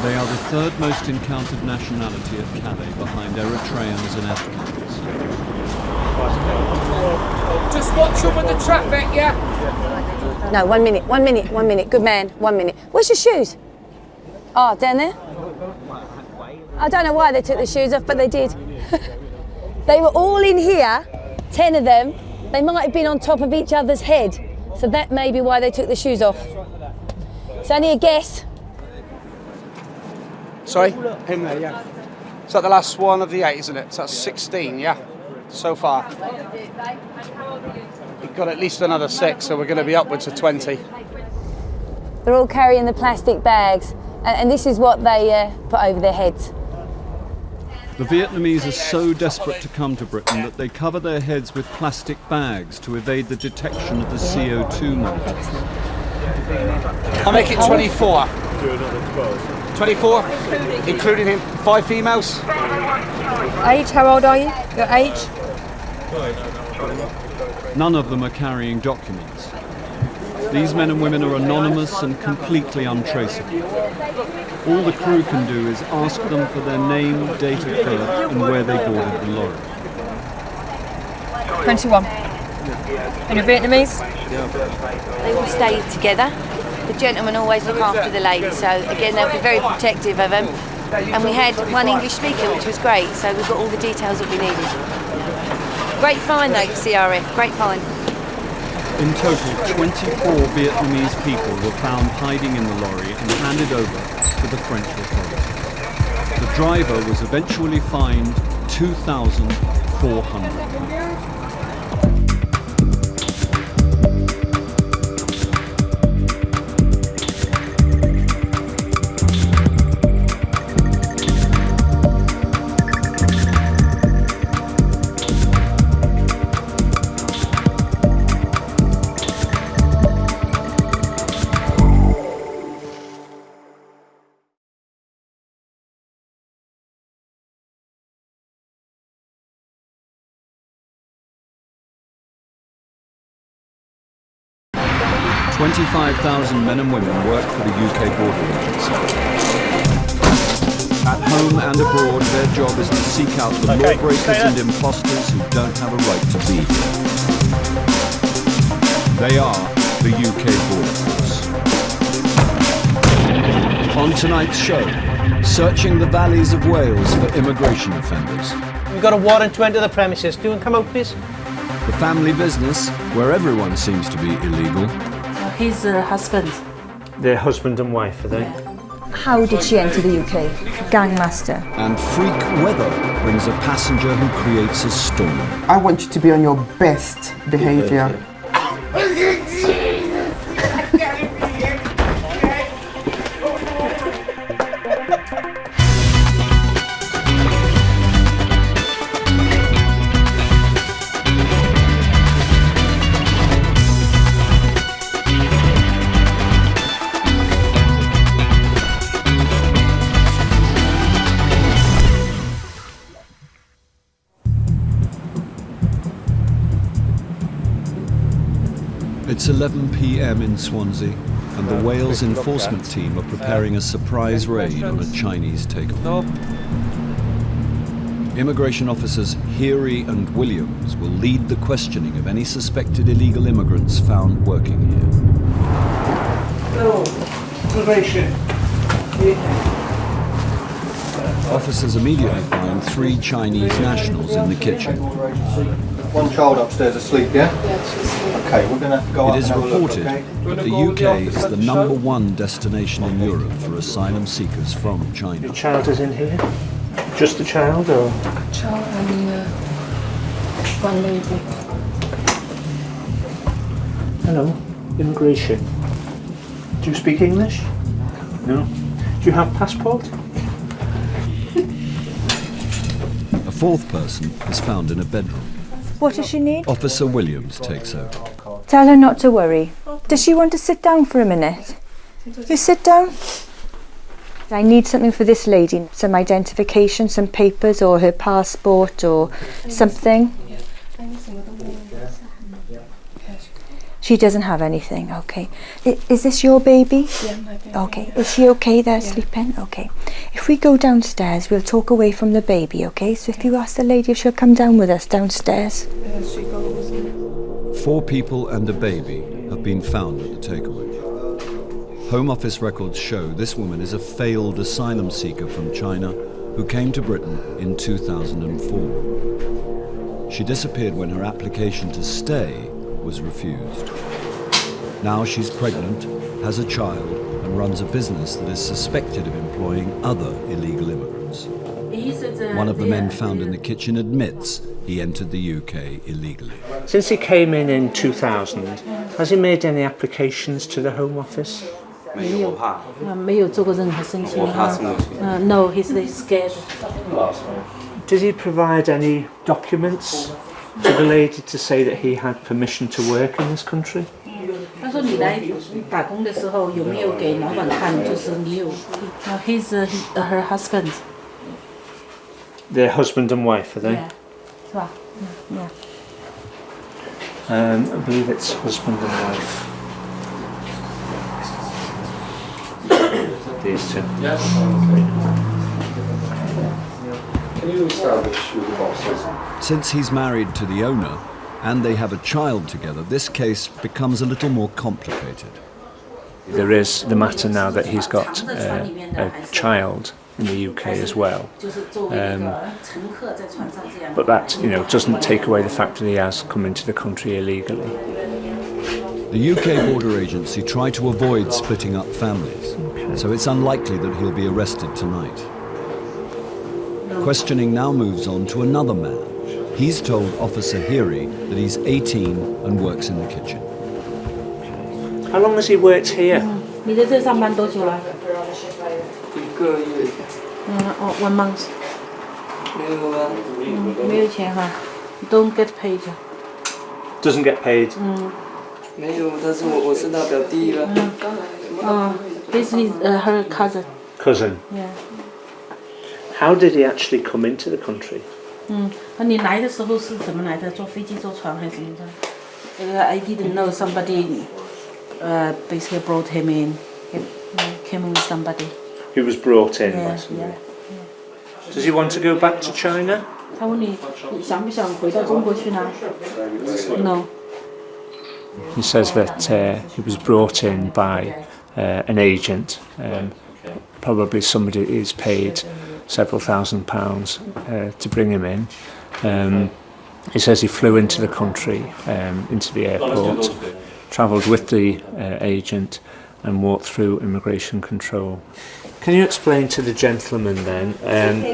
They are the 3rd most encountered nationality at Calais, behind Eritreans and Africans. Just watch over the traffic, yeah? No, 1 minute, 1 minute, 1 minute. Good man, 1 minute. Where's your shoes? Oh, down there? I don't know why they took the shoes off, but they did. They were all in here, 10 of them. They might have been on top of each other's head, so that may be why they took the shoes off. It's only a guess. Sorry? Him there, yeah. Is that the last one of the 8, isn't it? So that's 16, yeah? So far. We've got at least another 6, so we're going to be upwards of 20. They're all carrying the plastic bags, and this is what they put over their heads. The Vietnamese are so desperate to come to Britain that they cover their heads with plastic bags to evade the detection of the CO2 molecules. I'll make it 24. 24, including him, 5 females. Age, how old are you? Your age? None of them are carrying documents. These men and women are anonymous and completely untraceable. All the crew can do is ask them for their name, date of birth, and where they boarded the lorry. 21. And you're Vietnamese? They all stay together. The gentlemen always look after the ladies, so again they'll be very protective of them. And we had one English speaker, which was great, so we've got all the details that we needed. Great find though, CRF, great find. In total, 24 Vietnamese people were found hiding in the lorry and handed over to the French authorities. The driver was eventually fined £2,400. 25,000 men and women work for the UK Border Agency. At home and abroad, their job is to seek out the lawbreakers and imposters who don't have a right to be here. They are the UK Border Force. On tonight's show, searching the valleys of Wales for immigration offenders. We've got a warrant to enter the premises. Do you want to come out, please? The family business, where everyone seems to be illegal. His husband They're husband and wife, are they? How did she enter the UK? Gangmaster. And freak weather brings a passenger who creates a storm. I want you to be on your best behaviour. It's 11 p.m. in Swansea, and the Wales enforcement team are preparing a surprise raid on a Chinese takeaway. Immigration officers Heary and Williams will lead the questioning of any suspected illegal immigrants found working here. Hello, immigration. Officers immediately find 3 Chinese nationals in the kitchen. One child upstairs asleep, yeah? Okay, we're going to go up It is and have a look, reported okay? that the UK is the #1 destination in Europe for asylum seekers from China. Your child is in here? Just the child, or? Child and one lady. Hello, immigration. Do you speak English? No. Do you have passport? A 4th person is found in a bedroom. What does she need? Officer Williams takes over. Tell her not to worry. Does she want to sit down for a minute? You sit down. I need something for this lady, some identification, some papers, or her passport, or something. She doesn't have anything, okay. Is this your baby? Yeah, my baby. Okay, is she okay there sleeping? Okay. If we go downstairs, we'll talk away from the baby, okay? So if you ask the lady if she'll come down with us downstairs. There she goes. 4 people and a baby have been found at the takeaway. Home Office records show this woman is a failed asylum seeker from China who came to Britain in 2004. She disappeared when her application to stay was refused. Now she's pregnant, has a child, and runs a business that is suspected of employing other illegal immigrants. One of the men found in the kitchen admits he entered the UK illegally. Since he came in 2000, has he made any applications to the Home Office? No, he's scared. Did he provide any documents to the lady to say that he had permission to work in this country? He's her husband. They're husband and wife, are they? Yeah. Yeah. I believe it's husband and wife. These two. Can you establish who the boss is? Since he's married to the owner and they have a child together, this case becomes a little more complicated. There is the matter now that he's got a child in the UK as well. But that, doesn't take away the fact that he has come into the country illegally. The UK Border Agency try to avoid splitting up families, so it's unlikely that he'll be arrested tonight. Questioning now moves on to another man. He's told Officer Heary that he's 18 and works in the kitchen. How long has he worked here? 你在这上班多久了？1个月。1 month。没有钱哈 ，don't get paid。 Doesn't get paid. 没有，但是我是他表弟了。This is her cousin. Cousin. Yeah. How did he actually come into the country? 那你来的时候是怎么来的？坐飞机、坐船还是怎么着？I didn't know somebody. Basically brought him in. He came with somebody. He was brought in by Yeah, somebody. yeah. Does he want to go back to China? 他问你想不想回到中国去呢 ？No. He says that he was brought in by an agent, probably somebody who's paid several £1,000s to bring him in. He says he flew into the country, into the airport, travelled with the agent, and walked through immigration control. Can you explain to the gentleman then,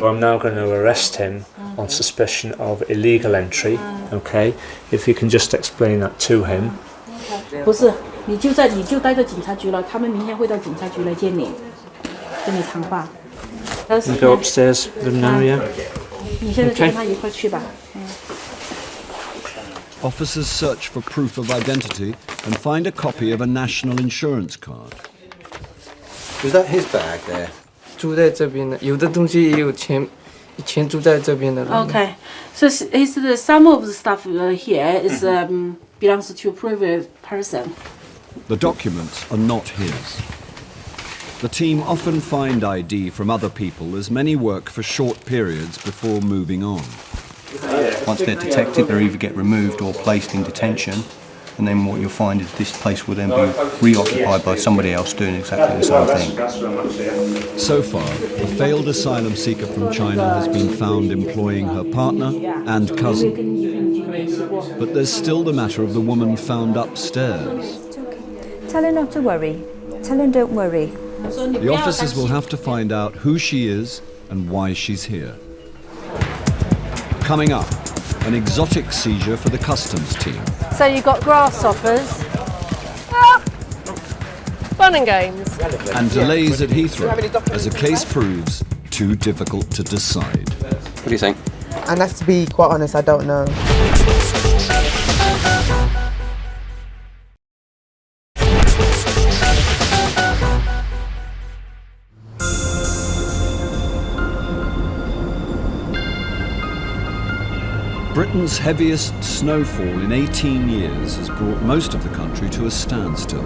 I'm now going to arrest him on suspicion of illegal entry, okay? If you can just explain that to him. 不是，你就待在警察局了，他们明天会到警察局来接你，跟你谈话。 You go upstairs with him now, yeah? 你现在就跟他一块去吧。 Officers search for proof of identity and find a copy of a national insurance card. Was that his bag there? 住在这边的，有的东西也有钱，以前住在这边的人。 Okay, so some of the stuff here is belongs to a private person. The documents are not his. The team often find ID from other people as many work for short periods before moving on. Once they're detected, they either get removed or placed in detention, and then what you'll find is this place will then be reoccupied by somebody else doing exactly the same thing. So far, a failed asylum seeker from China has been found employing her partner and cousin. But there's still the matter of the woman found upstairs. Tell her not to worry. Tell her don't worry. The officers will have to find out who she is and why she's here. Coming up, an exotic seizure for the customs team. So you've got grasshoppers. Fun and games. And delays at Heathrow, as a case proves too difficult to decide. What do you think? And that's to be quite honest, I don't know. Britain's heaviest snowfall in 18 years has brought most of the country to a standstill.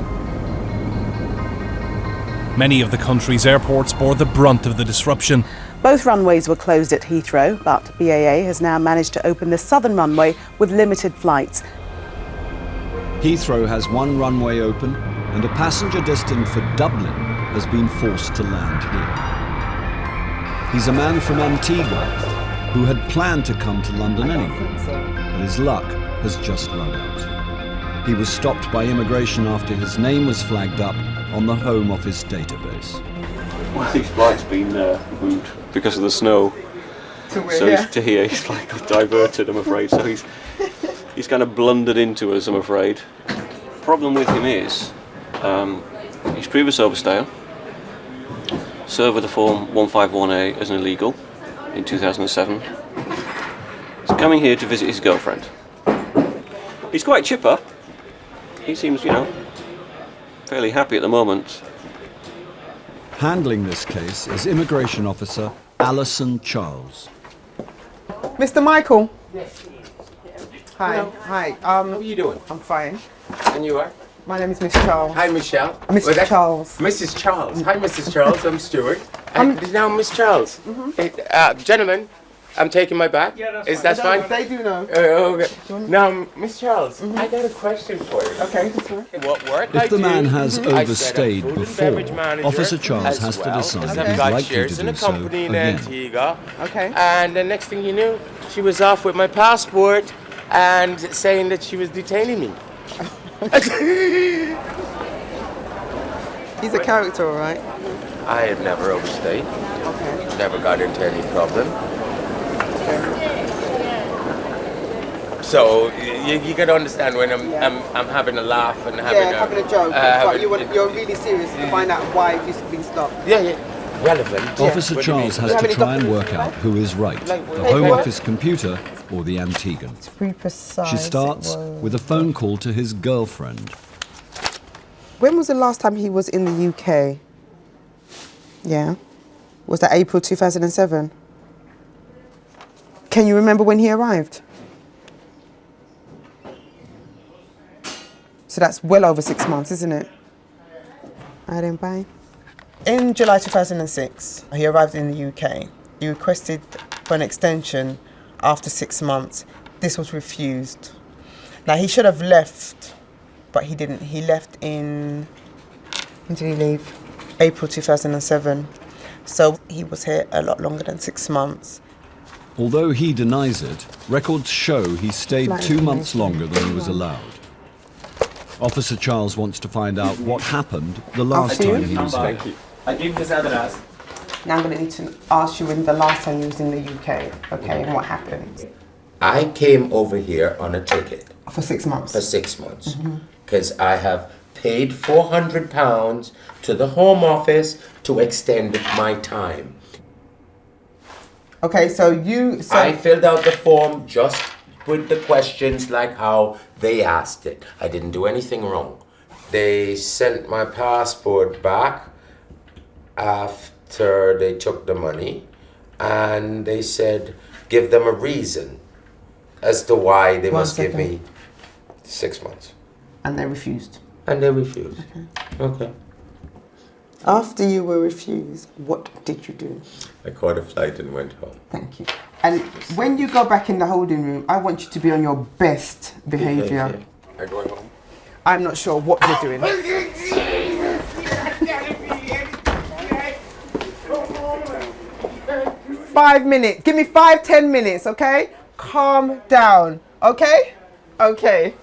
Many of the country's airports bore the brunt of the disruption. Both runways were closed at Heathrow, but BAA has now managed to open the southern runway with limited flights. Heathrow has one runway open, and a passenger destined for Dublin has been forced to land here. He's a man from Antigua who had planned to come to London anyway, but his luck has just run out. He was stopped by immigration after his name was flagged up on the Home Office database. His flight's been moved because of the snow. To here, he's like got diverted, I'm afraid. So he's kind of blundered into us, I'm afraid. Problem with him is he's previous overstayer, served with the form 151A as an illegal in 2007. He's coming here to visit his girlfriend. He's quite chipper. He seems, fairly happy at the moment. Handling this case is immigration officer Alison Charles. Mr. Michael. Yes. Hi. Hello. Hi. How are you doing? I'm fine. And you are? My name is Miss Charles. Hi, Michelle. Mrs. Charles. Mrs. Charles. Hi, Mrs. Charles. I'm Stuart. And now, Miss Charles. Gentlemen, I'm taking my bag. Yeah, Is that fine? They do know. Okay. Now, Miss Charles, I got a question for you. Okay. What work If I the do, man has I set up overstayed food and before, beverage manager Officer Charles as has to well, decide as if I've he's got likely shares to in a do so company in again. Antigua. Okay. And the next thing you knew, she was off with my passport and saying that she was detaining me. He's a character, all right? I have never overstayed. Okay. Never got into any problem. So you got to understand when I'm having a laugh and having a joke. But you're really serious to find out why you've been stopped. Yeah. Relevant. Officer What Charles do you has mean? to try and work out who is right, the Home Office computer or the Antiguan. To be precise. She starts with a phone call to his girlfriend. When was the last time he was in the UK? Yeah. Was that April 2007? Can you remember when he arrived? So that's well over 6 months, isn't it? I didn't buy. In July 2006, he arrived in the UK. He requested for an extension after 6 months. This was refused. Now, he should have left, but he didn't. He left when did he leave? April 2007. So he was here a lot longer than 6 months. Although he denies it, records show he stayed 2 months longer than he was allowed. Officer Charles wants to find out what happened the last time he was here. Thank you. I give this address. Now I'm going to need to ask you when the last time you was in the UK, okay, and what happened? I came over here on a ticket. For 6 months? For 6 months. Because I have paid £400 to the Home Office to extend my time. Okay, so you... I filled out the form just with the questions like how they asked it. I didn't do anything wrong. They sent my passport back after they took the money, and they said give them a reason as to why they must give me 6 months. And they refused? And they refused. Okay. After you were refused, what did you do? I caught a flight and went home. Thank you. And when you go back in the holding room, I want you to be on your best behaviour. I'm going home. I'm not sure what you're doing. 5 minutes. Give me 5-10 minutes, okay? Calm down, okay? Okay.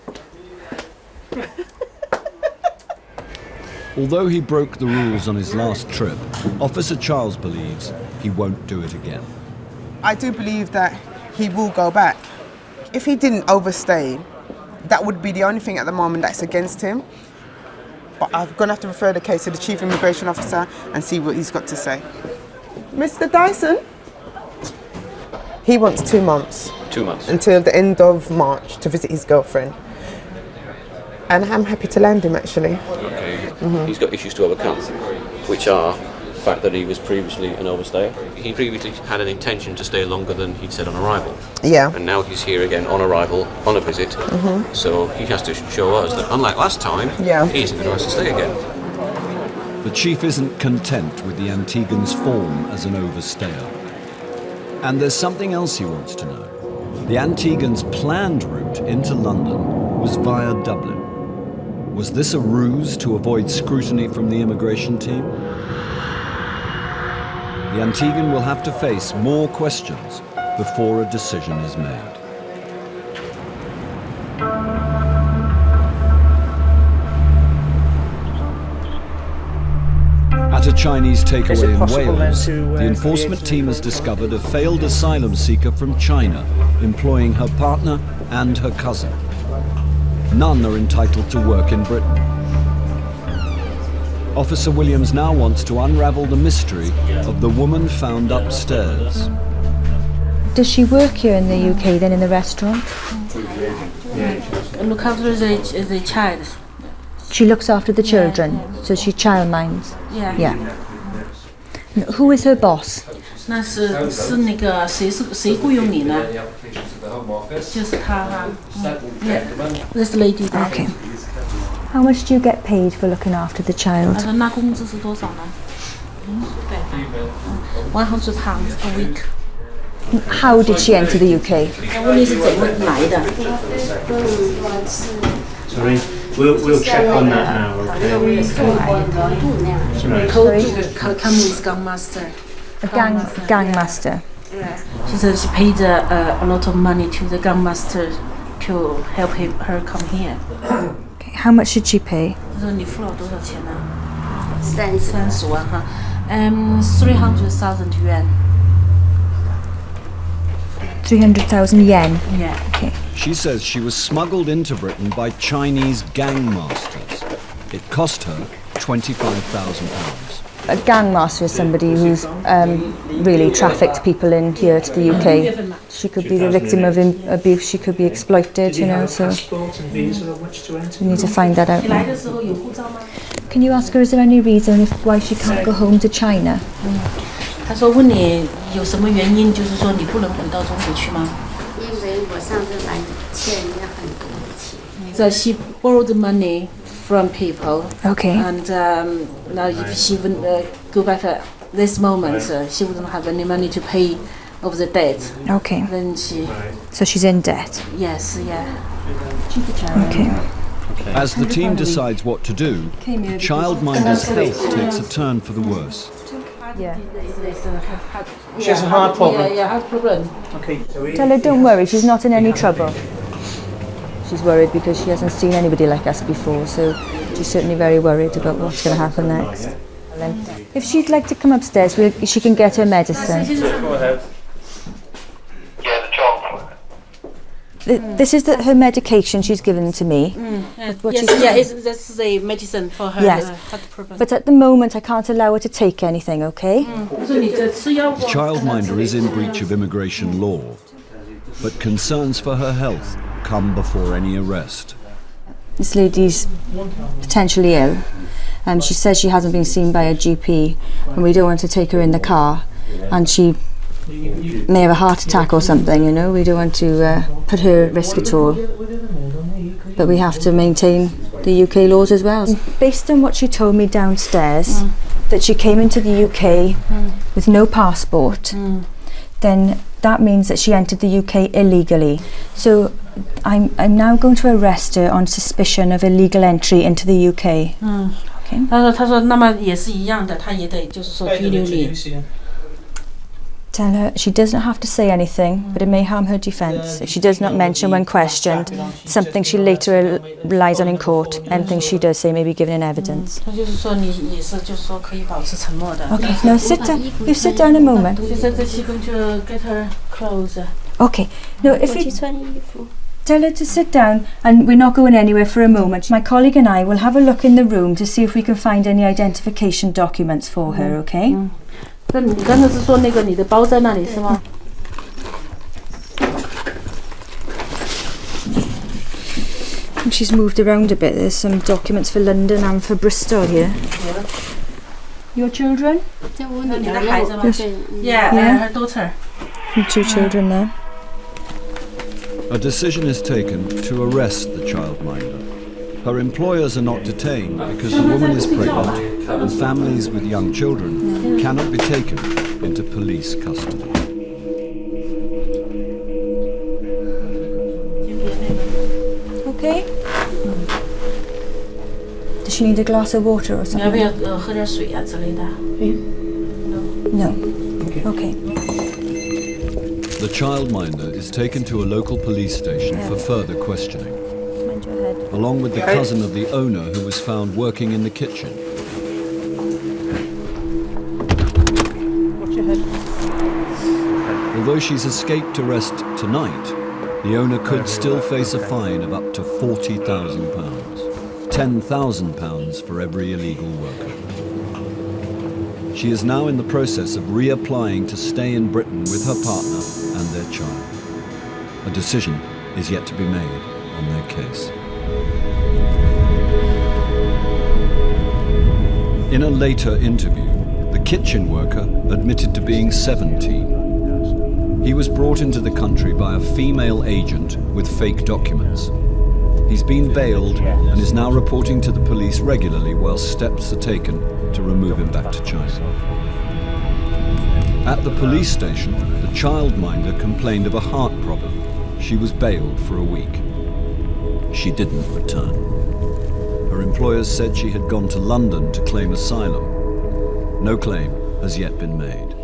Although he broke the rules on his last trip, Officer Charles believes he won't do it again. I do believe that he will go back. If he didn't overstay, that would be the only thing at the moment that's against him. But I'm going to have to refer the case to the Chief Immigration Officer and see what he's got to say. Mr. Dyson? He wants 2 months. 2 months. Until the end of March to visit his girlfriend. And I'm happy to land him, actually. Okay. He's got issues to overcome, which are the fact that he was previously an overstayer. He previously had an intention to stay longer than he'd said on arrival. Yeah. And now he's here again on arrival, on a visit. So he has to show us that, unlike last time, he isn't going to have to stay again. The chief isn't content with the Antiguan's form as an overstayer. And there's something else he wants to know. The Antiguan's planned route into London was via Dublin. Was this a ruse to avoid scrutiny from the immigration team? The Antiguan will have to face more questions before a decision is made. At a Chinese takeaway in Wales, the enforcement team has discovered a failed asylum seeker from China, employing her partner and her cousin. None are entitled to work in Britain. Officer Williams now wants to unravel the mystery of the woman found upstairs. Does she work here in the UK then in the restaurant? Look after the child. She looks after the children, so she child minds. Yeah. And who is her boss? 那是那个谁雇佣你呢？就是他哈。Yeah, this lady. Okay. How much do you get paid for looking after the child? 那工资是多少呢？100 pounds a week. How did she enter the UK? 问题是怎么来的？ Sorry, we'll check on that now. Come with gang master. A gang master. She said she paid a lot of money to the gang master to help her come here. Okay, how much should she pay? 她说你付了多少钱呢？30万哈，300,000 yuan. 300,000 yen. Yeah. Okay. She says she was smuggled into Britain by Chinese gang masters. It cost her £25,000. A gang master is somebody who's really trafficked people in here to the UK. She could be the victim of abuse, she could be exploited, you know, so we need to find that out now. Can you ask her, is there any reason why she can't go home to China? 她说问你有什么原因，就是说你不能回到中国去吗？因为我上次来欠人家很多的钱。 So she borrowed money from people. Okay. And now if she wouldn't go back at this moment, she wouldn't have any money to pay of the debt. Okay. Then she. So she's in debt. Yes. Yeah. Okay. As the team decides what to do, childminder's health takes a turn for the worse. Yeah. She has a heart problem. Yeah, heart problem. Okay. Tell her don't worry, she's not in any trouble. She's worried because she hasn't seen anybody like us before, so she's certainly very worried about what's going to happen next. If she'd like to come upstairs, she can get her medicine. This is her medication she's given to me. That's the medicine for her. Yes, but at the moment I can't allow her to take anything, okay? The childminder is in breach of immigration law, but concerns for her health come before any arrest. This lady's potentially ill. She says she hasn't been seen by a GP and we don't want to take her in the car, and she may have a heart attack or something, you know. We don't want to put her at risk at all. But we have to maintain the UK laws as well. Based on what she told me downstairs, that she came into the UK with no passport, then that means that she entered the UK illegally. So I'm now going to arrest her on suspicion of illegal entry into the UK. Okay. 他说那么也是一样的，他也得就是说拘留你。 Tell her she doesn't have to say anything, but it may harm her defence if she does not mention when questioned something she later relies on in court. Anything she does say may be given in evidence. 他就是说你也是就是说可以保持沉默的。 Okay, no, sit down. You sit down a moment. She said that she's going to get her clothes. Okay, no, if you tell her to sit down, and we're not going anywhere for a moment. My colleague and I will have a look in the room to see if we can find any identification documents for her, okay? 那你刚才是说那个你的包在那里是吗？ She's moved around a bit. There's some documents for London and for Bristol here. Your children? Yeah, her daughter. And 2 children there. A decision is taken to arrest the childminder. Her employers are not detained because the woman is pregnant and families with young children cannot be taken into police custody. Okay? Does she need a glass of water or something? 要不要喝点水啊之类的？ No. Okay. The childminder is taken to a local police station for further questioning, along with the cousin of the owner who was found working in the kitchen. Watch your head. Although she's escaped arrest tonight, the owner could still face a fine of up to £40,000, £10,000 for every illegal worker. She is now in the process of reapplying to stay in Britain with her partner and their child. A decision is yet to be made on their case. In a later interview, the kitchen worker admitted to being 17. He was brought into the country by a female agent with fake documents. He's been bailed and is now reporting to the police regularly while steps are taken to remove him back to China. At the police station, the childminder complained of a heart problem. She was bailed for a week. She didn't return. Her employers said she had gone to London to claim asylum. No claim has yet been made.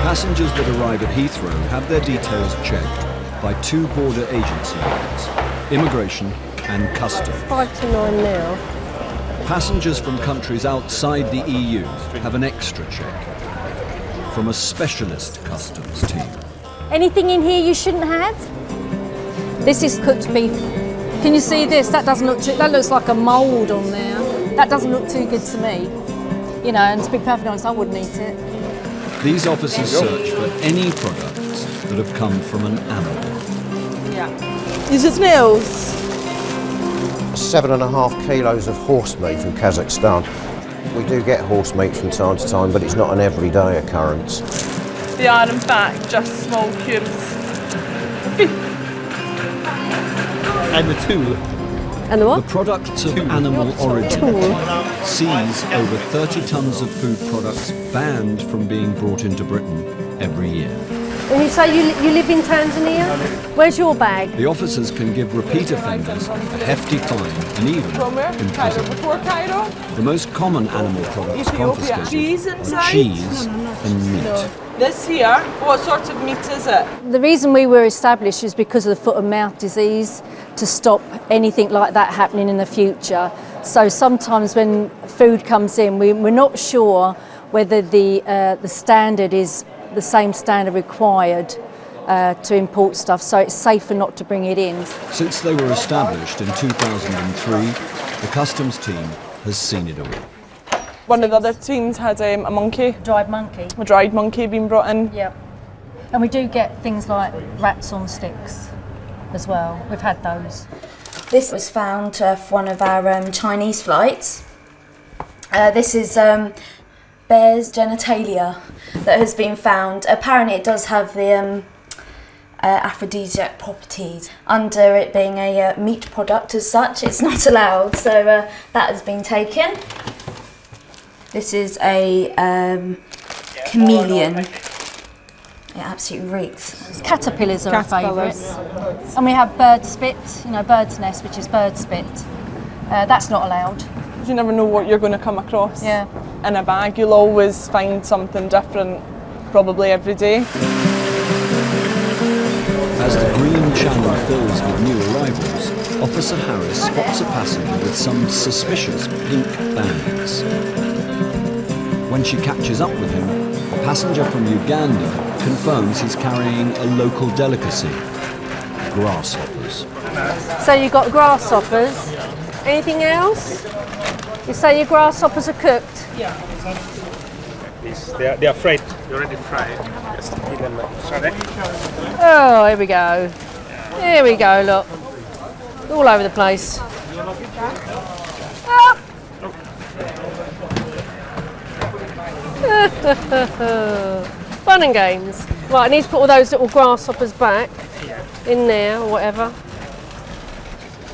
Passengers that arrive at Heathrow have their details checked by 2 border agency units, immigration and customs. 5 to 9 now. Passengers from countries outside the EU have an extra check from a specialist customs team. Anything in here you shouldn't have? This is cooked beef. Can you see this? That doesn't look too, that looks like a mould on there. That doesn't look too good to me. You know, and to be perfectly honest, I wouldn't eat it. These officers search for any products that have come from an animal. Yeah. Is it snails? 7.5 kilos of horse meat from Kazakhstan. We do get horse meat from time to time, but it's not an everyday occurrence. The iron and back, just small cubes. And the tool. And the what? The products of animal origin seize over 30 tons of food products banned from being brought into Britain every year. And you say you live in Tanzania? Where's your bag? The officers can give repeat offenders a hefty fine and even imprisonment. Before Cairo? The most common animal products confiscated Cheese are inside? cheese and meat. This here, what sort of meat is it? The reason we were established is because of the foot and mouth disease, to stop anything like that happening in the future. So sometimes when food comes in, we're not sure whether the standard is the same standard required to import stuff, so it's safer not to bring it in. Since they were established in 2003, the customs team has seen it all. One of the other teams had a monkey. Dried monkey. A dried monkey being brought in. Yep. And we do get things like rats on sticks as well. We've had those. This was found off one of our Chinese flights. This is bear's genitalia that has been found. Apparently it does have the aphrodisiac properties. Under it being a meat product as such, it's not allowed, so that has been taken. This is a chameleon. It absolutely reeks. Caterpillars are a favourite. And we have bird spit, bird's nest, which is bird spit. That's not allowed. You never know what you're going to come across. Yeah. In a bag, you'll always find something different, probably every day. As the green channel fills with new arrivals, Officer Harris spots a passenger with some suspicious pink bags. When she catches up with him, a passenger from Uganda confirms he's carrying a local delicacy, grasshoppers. So you've got grasshoppers. Anything else? You say your grasshoppers are cooked? Yeah. They are fried. They're already fried. Just eat them like Oh, here we go. Here we go, look. All over the place. Ah. Fun and games. Right, I need to put all those little grasshoppers back in there or whatever.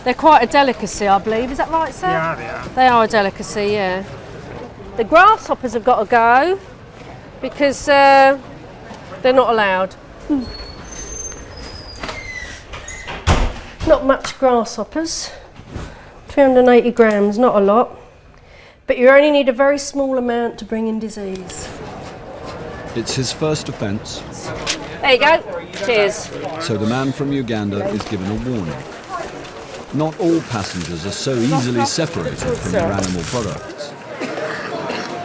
They're quite a delicacy, I believe. Is that right, sir? Yeah, they are. They are a delicacy, yeah. The grasshoppers have got to go because they're not allowed. Not much grasshoppers. 380 grams, not a lot. But you only need a very small amount to bring in disease. It's his first offence. There you go. Cheers. So the man from Uganda is given a warning. Not all passengers are so easily separated from their animal products.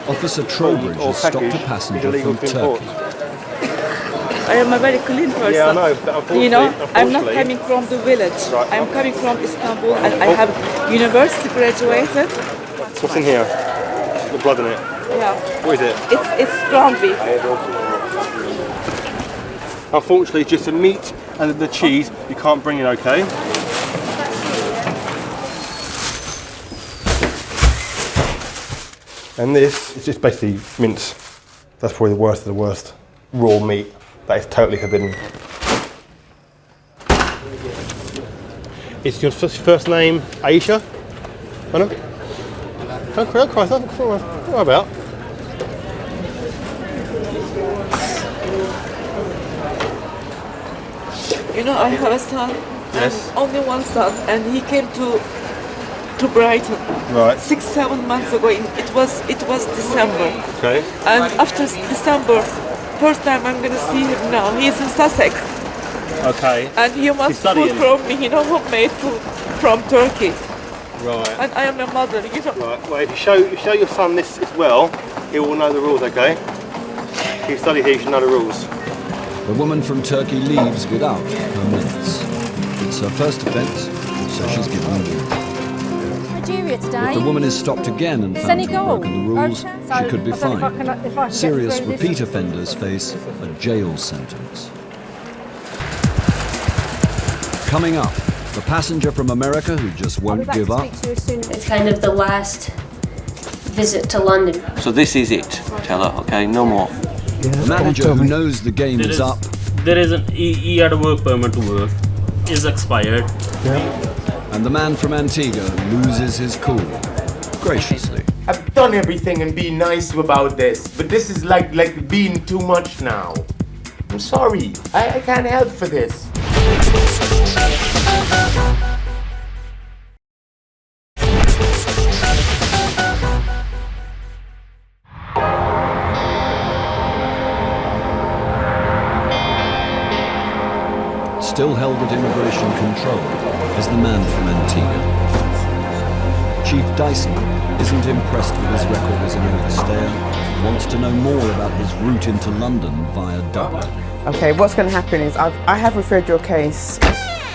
Officer Trowbridge has stopped a passenger from Turkey. I am a very clean person. Yeah, I know, but unfortunately, I'm not coming from the village. Right. I'm coming from Istanbul and I have university graduated. What's in here? The blood in it. Yeah. What is it? It's ground beef. Unfortunately, just the meat and the cheese you can't bring in, okay? And this is just basically mince. That's probably the worst of the worst. Raw meat. That is totally forbidden. Is your first name Aisha? Anna? Don't cry, don't worry about. I have a son. Yes. Only one son, and he came to Brighton. Right. 6-7 months ago. It was December. Okay. And after December, first time I'm gonna see him now. He's in Sussex. Okay. And he wants food from me, homemade food from Turkey. Right. And I am a mother, Right. Well, if you show your son this as well, he will know the rules. Okay. If you study here, you should know the rules. The woman from Turkey leaves without her mints. It's her first offence, so she's given a warning. Nigeria today. If the woman is stopped again and found to have broken the rules, Okay. she could be I don't know fined. if I can get Serious through this. repeat offenders face a jail sentence. Coming up, the passenger from America who just won't give up. It's kind of the last visit to London. So this is it, tell her, okay, no more. The manager who knows the game is up. There is he had a work permit to work. Is expired. And the man from Antigua loses his cool, graciously. I've done everything and been nice about this, but this is like being too much now. I'm sorry. I can't help for this. Still held at immigration control is the man from Antigua. Chief Dyson isn't impressed with his record as an overstayer, wants to know more about his route into London via Dublin. Okay, what's going to happen is I have referred your case.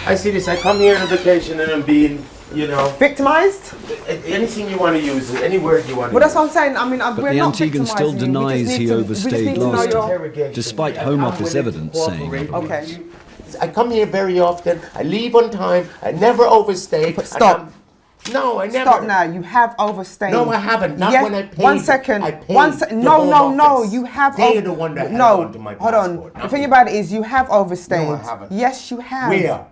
I see this. I come here on a vacation and I'm being, you know... Victimised? Anything you want to use, any word you want to Well, that's what I'm saying. I mean, But we're the not Antiguan still victimising you. We just denies need he to- overstayed last time, despite Home Office evidence saying Okay. I come here very often. I leave on time. I never overstay. But stop. No, I never. Stop now. You have overstayed. No, I haven't. Not Yes, when I paid. 1 second. I paid No. You have. They're the one that no. held on to my Hold passport. on. The thing about it is, you have overstayed. No, I haven't. Yes, you have. Where?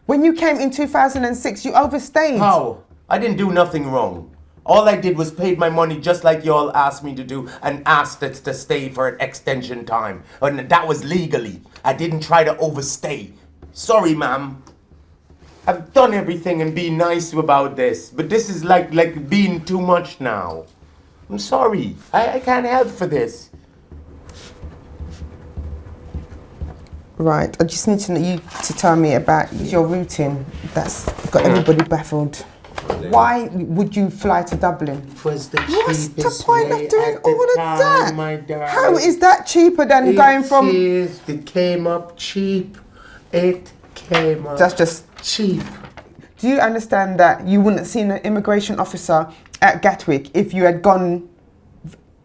When you came in 2006, you overstayed. How? I didn't do nothing wrong. All I did was paid my money just like y'all asked me to do and asked us to stay for an extension time. And that was legally. I didn't try to overstay. Sorry, ma'am. I've done everything and been nice about this, but this is like being too much now. I'm sorry. I can't help for this. Right. I just need to know you to tell me about your routine. That's got everybody baffled. Why would you fly to Dublin? Was the What's the cheapest point way of doing at the all of time, that? my darling. How is that cheaper than going from? It came up cheap. It came up. That's just cheap. Do you understand that you wouldn't have seen an immigration officer at Gatwick if you had gone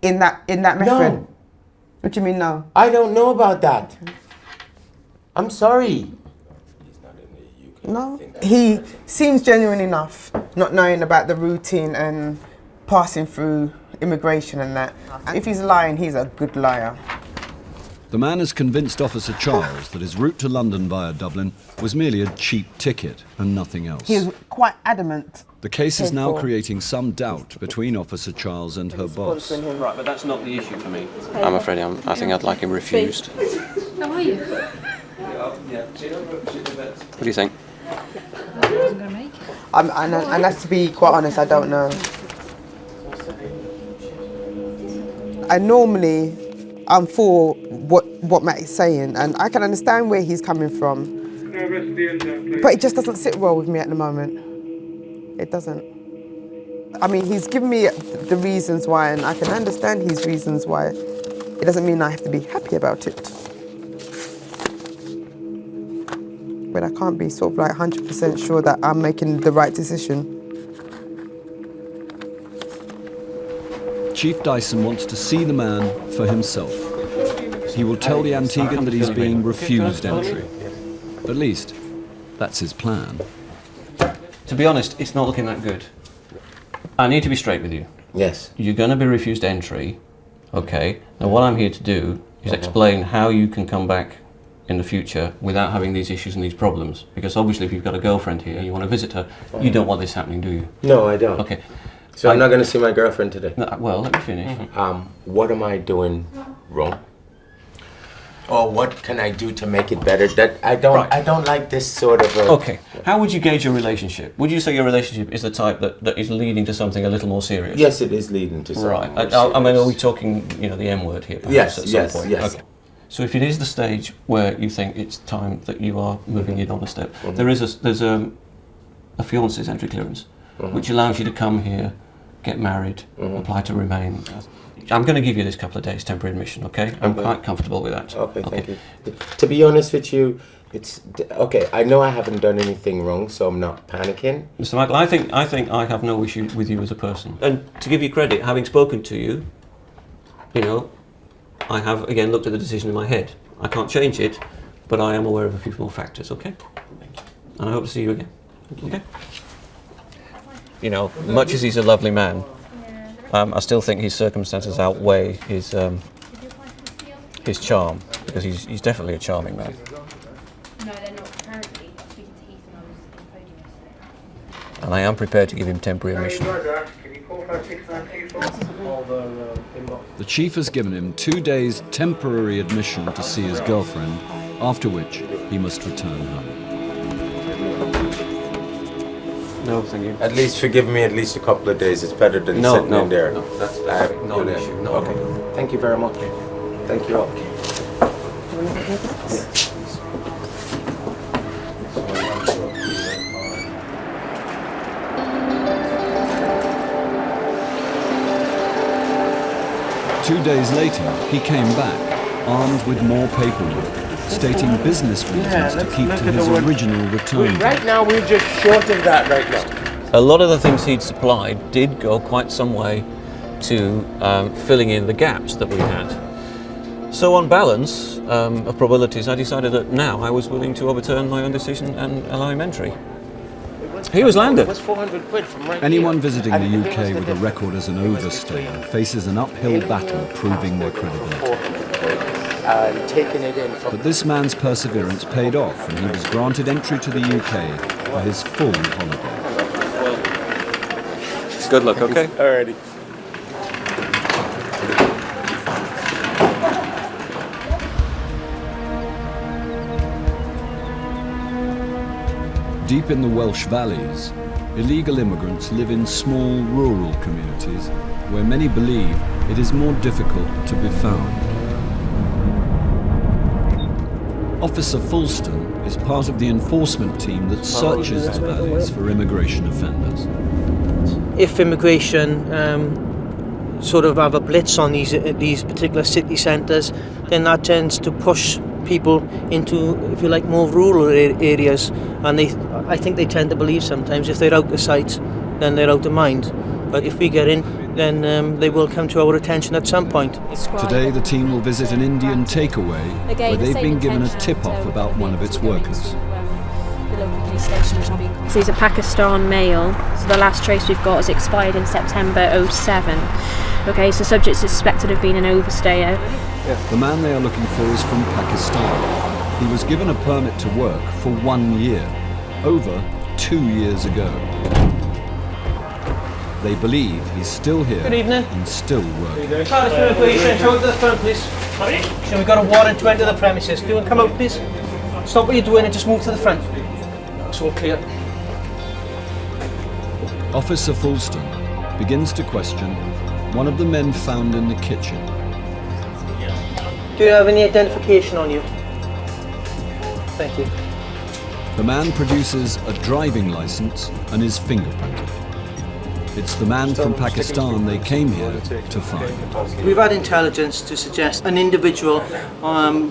in that method? No. What do you mean no? I don't know about that. I'm sorry. No. He seems genuine enough, not knowing about the routine and passing through immigration and that. If he's lying, he's a good liar. the man has convinced Officer Charles that his route to London via Dublin was merely a cheap ticket and nothing else. He is quite adamant. The case is now creating some doubt between Officer Charles and her boss. Right, but that's not the issue for me. I'm afraid I think I'd like him refused. How are you? What do you think? I wasn't going to make it. And that's to be quite honest, I don't know. I'm for what Matt is saying, and I can understand where he's coming from. But it just doesn't sit well with me at the moment. It doesn't. I mean, he's given me the reasons why, and I can understand his reasons why. It doesn't mean I have to be happy about it. But I can't be sort of like 100% sure that I'm making the right decision. Chief Dyson wants to see the man for himself. He will tell the Antiguan that he's being refused entry. At least, that's his plan. To be honest, it's not looking that good. I need to be straight with you. Yes. You're going to be refused entry, okay? Now what I'm here to do is explain how you can come back in the future without having these issues and these problems. Because obviously if you've got a girlfriend here, you want to visit her, you don't want this happening, do you? No, I don't. Okay. So I'm not going to see my girlfriend today? No, well, let me finish. What am I doing wrong? Or what can I do to make it better? That I don't like this sort of Okay. How would you gauge your relationship? Would you say your relationship is the type that is leading to something a little more serious? Yes, it is leading to something right. more serious. I mean, are we talking, the M word here? Perhaps, at some point? Yes. Okay. So if it is the stage where you think it's time that you are moving in on a step, there's a fiance's entry clearance, which allows you to come here, get married, apply to remain. I'm going to give you this couple of days temporary admission, okay? I'm quite comfortable with that. Okay, thank you. To be honest with you, it's okay. I know I haven't done anything wrong, so I'm not panicking. Mr. Michael, I think I have no issue with you as a person. And to give you credit, having spoken to you, I have again looked at the decision in my head. I can't change it, but I am aware of a few more factors, okay? And I hope to see you again. Okay? Much as he's a lovely man, I still think his circumstances outweigh his charm, because he's definitely a charming man. No, they're not. Apparently, speaking to Heath and I was in podium yesterday. And I am prepared to give him temporary admission. The chief has given him 2 days temporary admission to see his girlfriend, after which he must return home. No, thank you. At least forgive me at least a couple of days. It's better than sitting in there. No, that's no issue. No. Okay. Thank you very much. Thank you all. Two days later, he came back, armed with more paperwork, stating business reasons to keep to his original return date. Right now, we're just short of that right now. A lot of the things he'd supplied did go quite some way to filling in the gaps that we had. So on balance of probabilities, I decided that now I was willing to overturn my own decision and allow him entry. He was landed. It was 400 quid from right Anyone here. visiting the UK with a record as an overstayer faces an uphill battle proving their credibility. And taking it in from... But this man's perseverance paid off and he was granted entry to the UK for his full holiday. Good luck, okay? Alrighty. Deep in the Welsh valleys, illegal immigrants live in small rural communities where many believe it is more difficult to be found. Officer Fulston is part of the enforcement team that searches the valleys for immigration offenders. If immigration sort of have a blitz on these particular city centres, then that tends to push people into, if you like, more rural areas, and I think they tend to believe sometimes if they're out of sight, then they're out of mind. But if we get in, then they will come to our attention at some point. Today the team will visit an Indian takeaway where they've been given a tip-off about one of its workers. So he's a Pakistan male, so the last trace we've got is expired in September 07. Okay, so subject is suspected of being an overstayer. The man they are looking for is from Pakistan. He was given a permit to work for 1 year, over 2 years ago. They believe he's still here Good evening. and still working. Charlie for immigration, come to the front, please. Sorry? So we've got a warrant to enter the premises. Do you want to come out, please? Stop what you're doing and just move to the front. That's all clear. Officer Fulston begins to question one of the men found in the kitchen. Do you have any identification on you? Thank you. The man produces a driving license and is fingerprinted. It's the man from Pakistan they came here to find. We've had intelligence to suggest an individual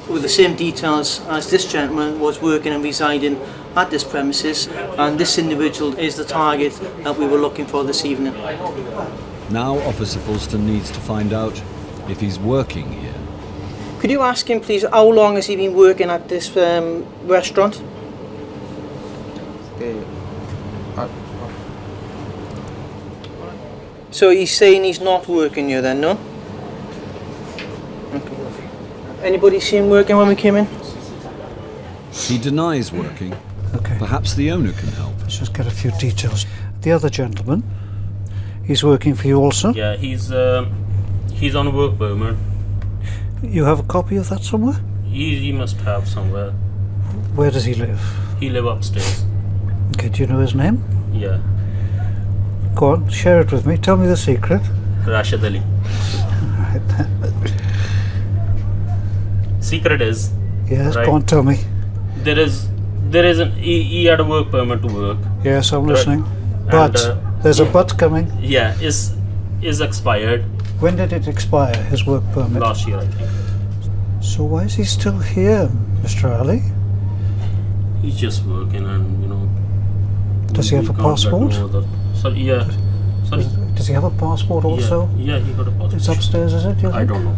with the same details as this gentleman was working and residing at this premises, and this individual is the target that we were looking for this evening. Now Officer Fulston needs to find out if he's working here. Could you ask him, please, how long has he been working at this restaurant? So he's saying he's not working here then, no? Okay. Anybody see him working when we came in? He denies working. Okay. Perhaps the owner can help. Let's just get a few details. The other gentleman, he's working for you also? Yeah, he's on a work permit. You have a copy of that somewhere? He must have somewhere. Where does he live? He live upstairs. Okay, do you know his name? Yeah. Go on, share it with me. Tell me the secret. Rashid Ali. Secret is. Yes, right, go on, tell me. There is he had a work permit to work. Yes, I'm listening. Right. But there's a but coming. Yeah, is expired. When did it expire, his work permit? Last year, I think. So why is he still here, Mr. Ali? He's just working, and Does he have a passport? Sorry, yeah. Sorry. Does he have a passport also? Yeah, he got a passport. It's upstairs, is it? I don't know.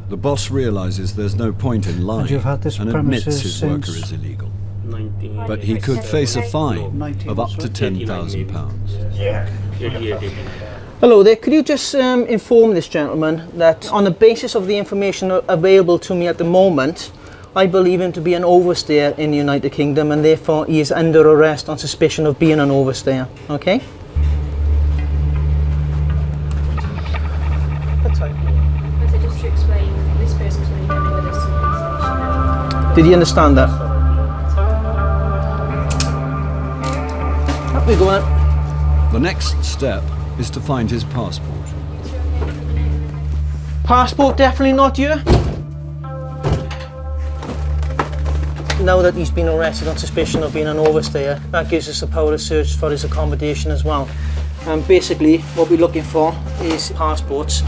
The boss realises there's no point in lying And you've had this and admits premises his since worker is illegal. 19. But he could face a fine of up to £10,000. Yeah. Hello there, could you just inform this gentleman that on the basis of the information available to me at the moment, I believe him to be an overstayer in the United Kingdom, and therefore he is under arrest on suspicion of being an overstayer, okay? Did he understand that? Up we go on. The next step is to find his passport. Passport definitely not here. Now that he's been arrested on suspicion of being an overstayer, that gives us the power to search for his accommodation as well. And basically, what we're looking for is passports.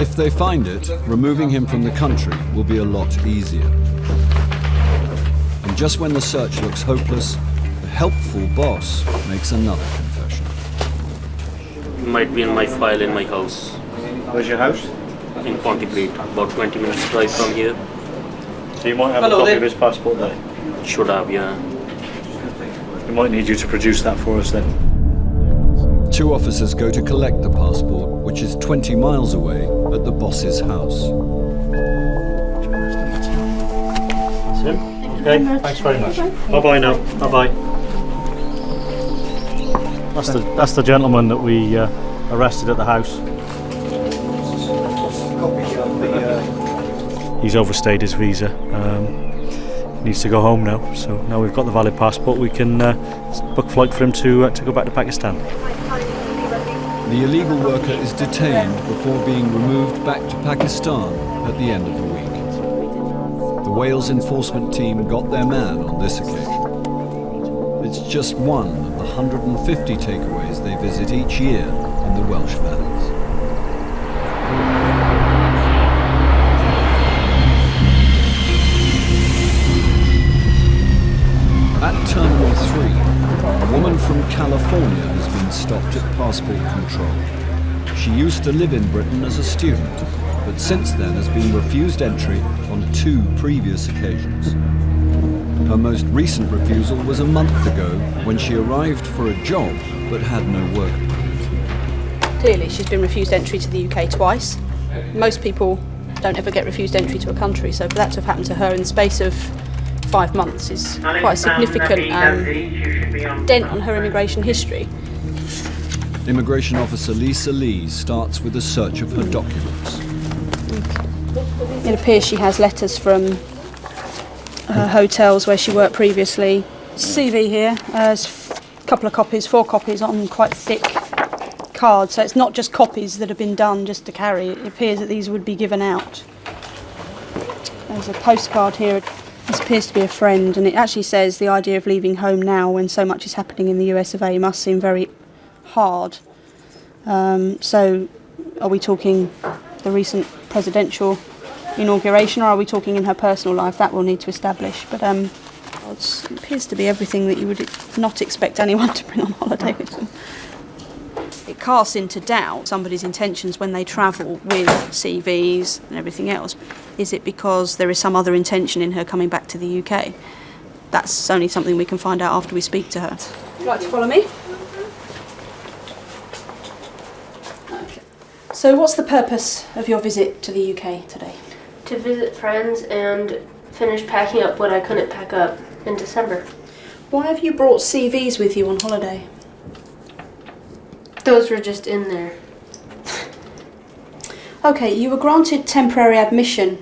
If they find it, removing him from the country will be a lot easier. And just when the search looks hopeless, the helpful boss makes another confession. Might be in my file in my house. Where's your house? In Pontypridd, about 20 minutes drive from here. So you might have a copy of his passport there? Should have, yeah. We might need you to produce that for us then. 2 officers go to collect the passport, which is 20 miles away at the boss's house. That's him? Okay, thanks very much. Bye-bye now. Bye-bye. That's the gentleman that we arrested at the house. He's overstayed his visa. Needs to go home now. So now we've got the valid passport, we can book a flight for him to go back to Pakistan. The illegal worker is detained before being removed back to Pakistan at the end of the week. The Wales enforcement team got their man on this occasion. It's just one of the 150 takeaways they visit each year in the Welsh valleys. At Terminal 3, a woman from California has been stopped at passport control. She used to live in Britain as a student, but since then has been refused entry on 2 previous occasions. Her most recent refusal was a month ago when she arrived for a job but had no work permit. Clearly, she's been refused entry to the UK twice. Most people don't ever get refused entry to a country, so for that to have happened to her in the space of 5 months is quite a significant dent on her immigration history. Immigration officer Lisa Lee starts with a search of her documents. It appears she has letters from her hotels where she worked previously. CV here, there's a couple of copies, 4 copies on quite thick cards, so it's not just copies that have been done just to carry. It appears that these would be given out. There's a postcard here. This appears to be a friend, and it actually says the idea of leaving home now when so much is happening in the US of A must seem very hard. So are we talking the recent presidential inauguration, or are we talking in her personal life? That we'll need to establish. But it appears to be everything that you would not expect anyone to bring on holiday with them. It casts into doubt somebody's intentions when they travel with CVs and everything else. Is it because there is some other intention in her coming back to the UK? That's only something we can find out after we speak to her. Would you like to follow me? Okay. So what's the purpose of your visit to the UK today? To visit friends and finish packing up what I couldn't pack up in December. Why have you brought CVs with you on holiday? Those were just in there. Okay, you were granted temporary admission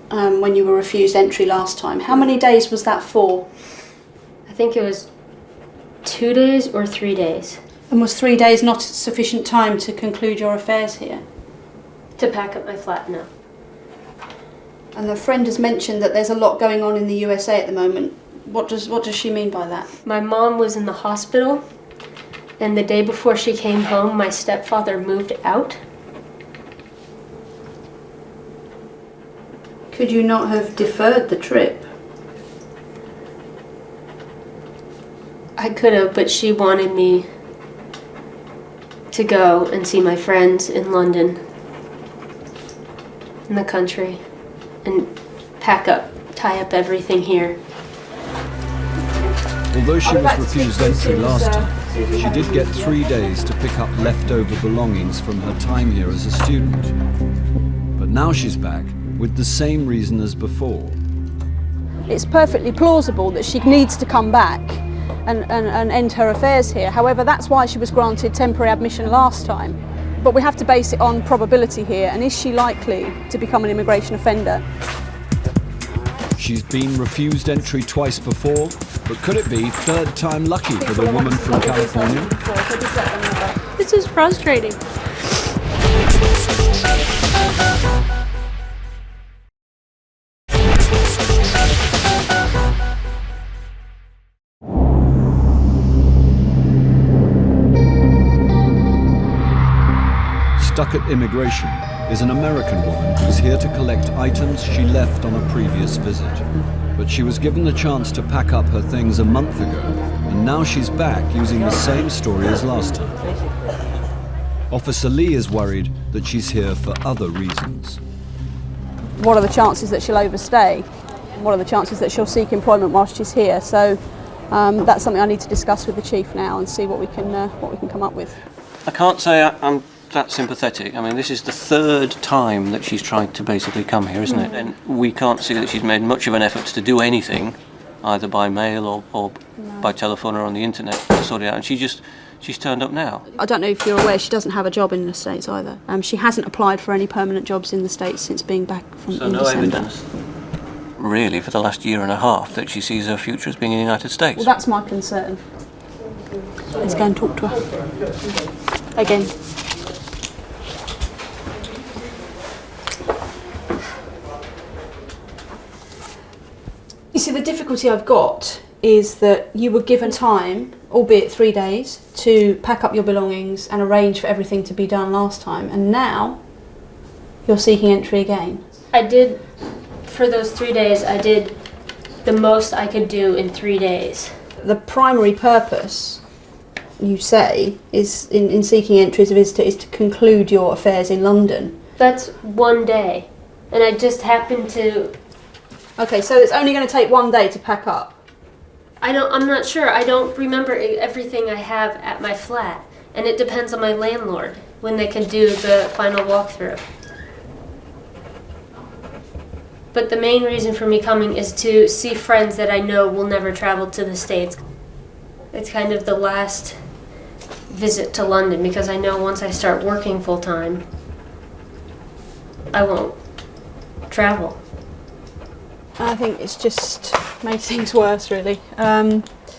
when you were refused entry last time. How many days was that for? I think it was 2 days or 3 days. And was 3 days not sufficient time to conclude your affairs here? To pack up my flat, no. And the friend has mentioned that there's a lot going on in the USA at the moment. What does she mean by that? My mom was in the hospital, and the day before she came home, my stepfather moved out. Could you not have deferred the trip? I could have, but she wanted me to go and see my friends in London, in the country, and tie up everything here. Although she was refused entry last time, she did get 3 days to pick up leftover belongings from her time here as a student. But now she's back with the same reason as before. It's perfectly plausible that she needs to come back and end her affairs here. However, that's why she was granted temporary admission last time. But we have to base it on probability here, and is she likely to become an immigration offender? She's been refused entry twice before, but could it be third time lucky for the woman from California? This is frustrating. Stuck at immigration is an American woman who's here to collect items she left on a previous visit. But she was given the chance to pack up her things a month ago, and now she's back using the same story as last time. Officer Lee is worried that she's here for other reasons. What are the chances that she'll overstay? What are the chances that she'll seek employment whilst she's here? So that's something I need to discuss with the chief now and see what we can come up with. I can't say I'm that sympathetic. I mean, this is the third time that she's tried to basically come here, isn't it? And we can't see that she's made much of an effort to do anything, either by mail or by telephone or on the internet to sort it out. And she's turned up now. I don't know if you're aware, she doesn't have a job in the States either. She hasn't applied for any permanent jobs in the States since being back from So in no December. evidence, really, for the last year and a half that she sees her future as being in the United States. Well, that's my concern. Let's go and talk to her. Again. You see, the difficulty I've got is that you were given time, albeit 3 days, to pack up your belongings and arrange for everything to be done last time, and now you're seeking entry again. I did, for those 3 days, I did the most I could do in 3 days. The primary purpose, you say, is in seeking entries is to conclude your affairs in London. That's 1 day, and I just happened to... Okay, so it's only going to take 1 day to pack up? I'm not sure. I don't remember everything I have at my flat, and it depends on my landlord when they can do the final walkthrough. But the main reason for me coming is to see friends that I know will never travel to the States. It's kind of the last visit to London, because I know once I start working full time, I won't travel. I think it's just made things worse, really.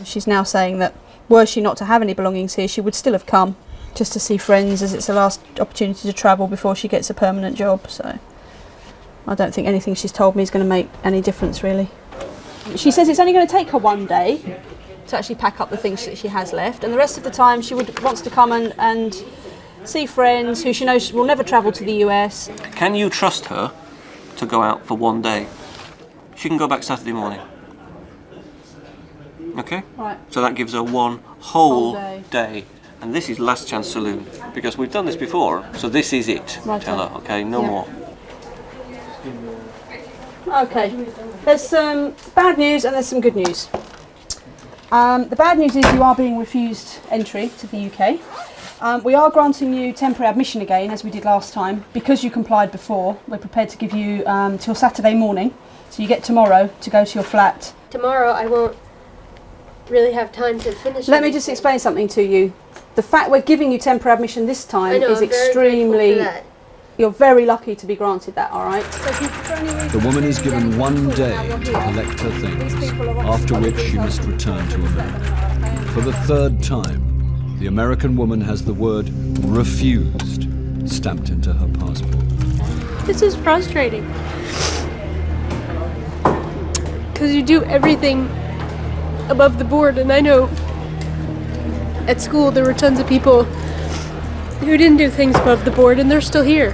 She's now saying that were she not to have any belongings here, she would still have come just to see friends, as it's the last opportunity to travel before she gets a permanent job. So I don't think anything she's told me is going to make any difference, really. She says it's only going to take her 1 day to actually pack up the things that she has left, and the rest of the time she wants to come and see friends who she knows will never travel to the US. Can you trust her to go out for 1 day? She can go back Saturday morning. Okay? Right. So that gives her one whole day. day. And this is last chance saloon, because we've done this before, so this is it. Right. Tell her, okay? No more. Okay, there's some bad news and there's some good news. The bad news is you are being refused entry to the UK. We are granting you temporary admission again, as we did last time. Because you complied before, we're prepared to give you till Saturday morning. So you get tomorrow to go to your flat. Tomorrow I won't really have time to finish. Let me just explain something to you. The fact we're giving you temporary admission this time I know, is I'm very extremely... grateful for that. You're very lucky to be granted that, all right? The woman is given 1 day to collect her things, after which she must return to America. For the third time, the American woman has the word refused stamped into her passport. This is frustrating. Because you do everything above the board, and I know at school there were tons of people who didn't do things above the board, and they're still here.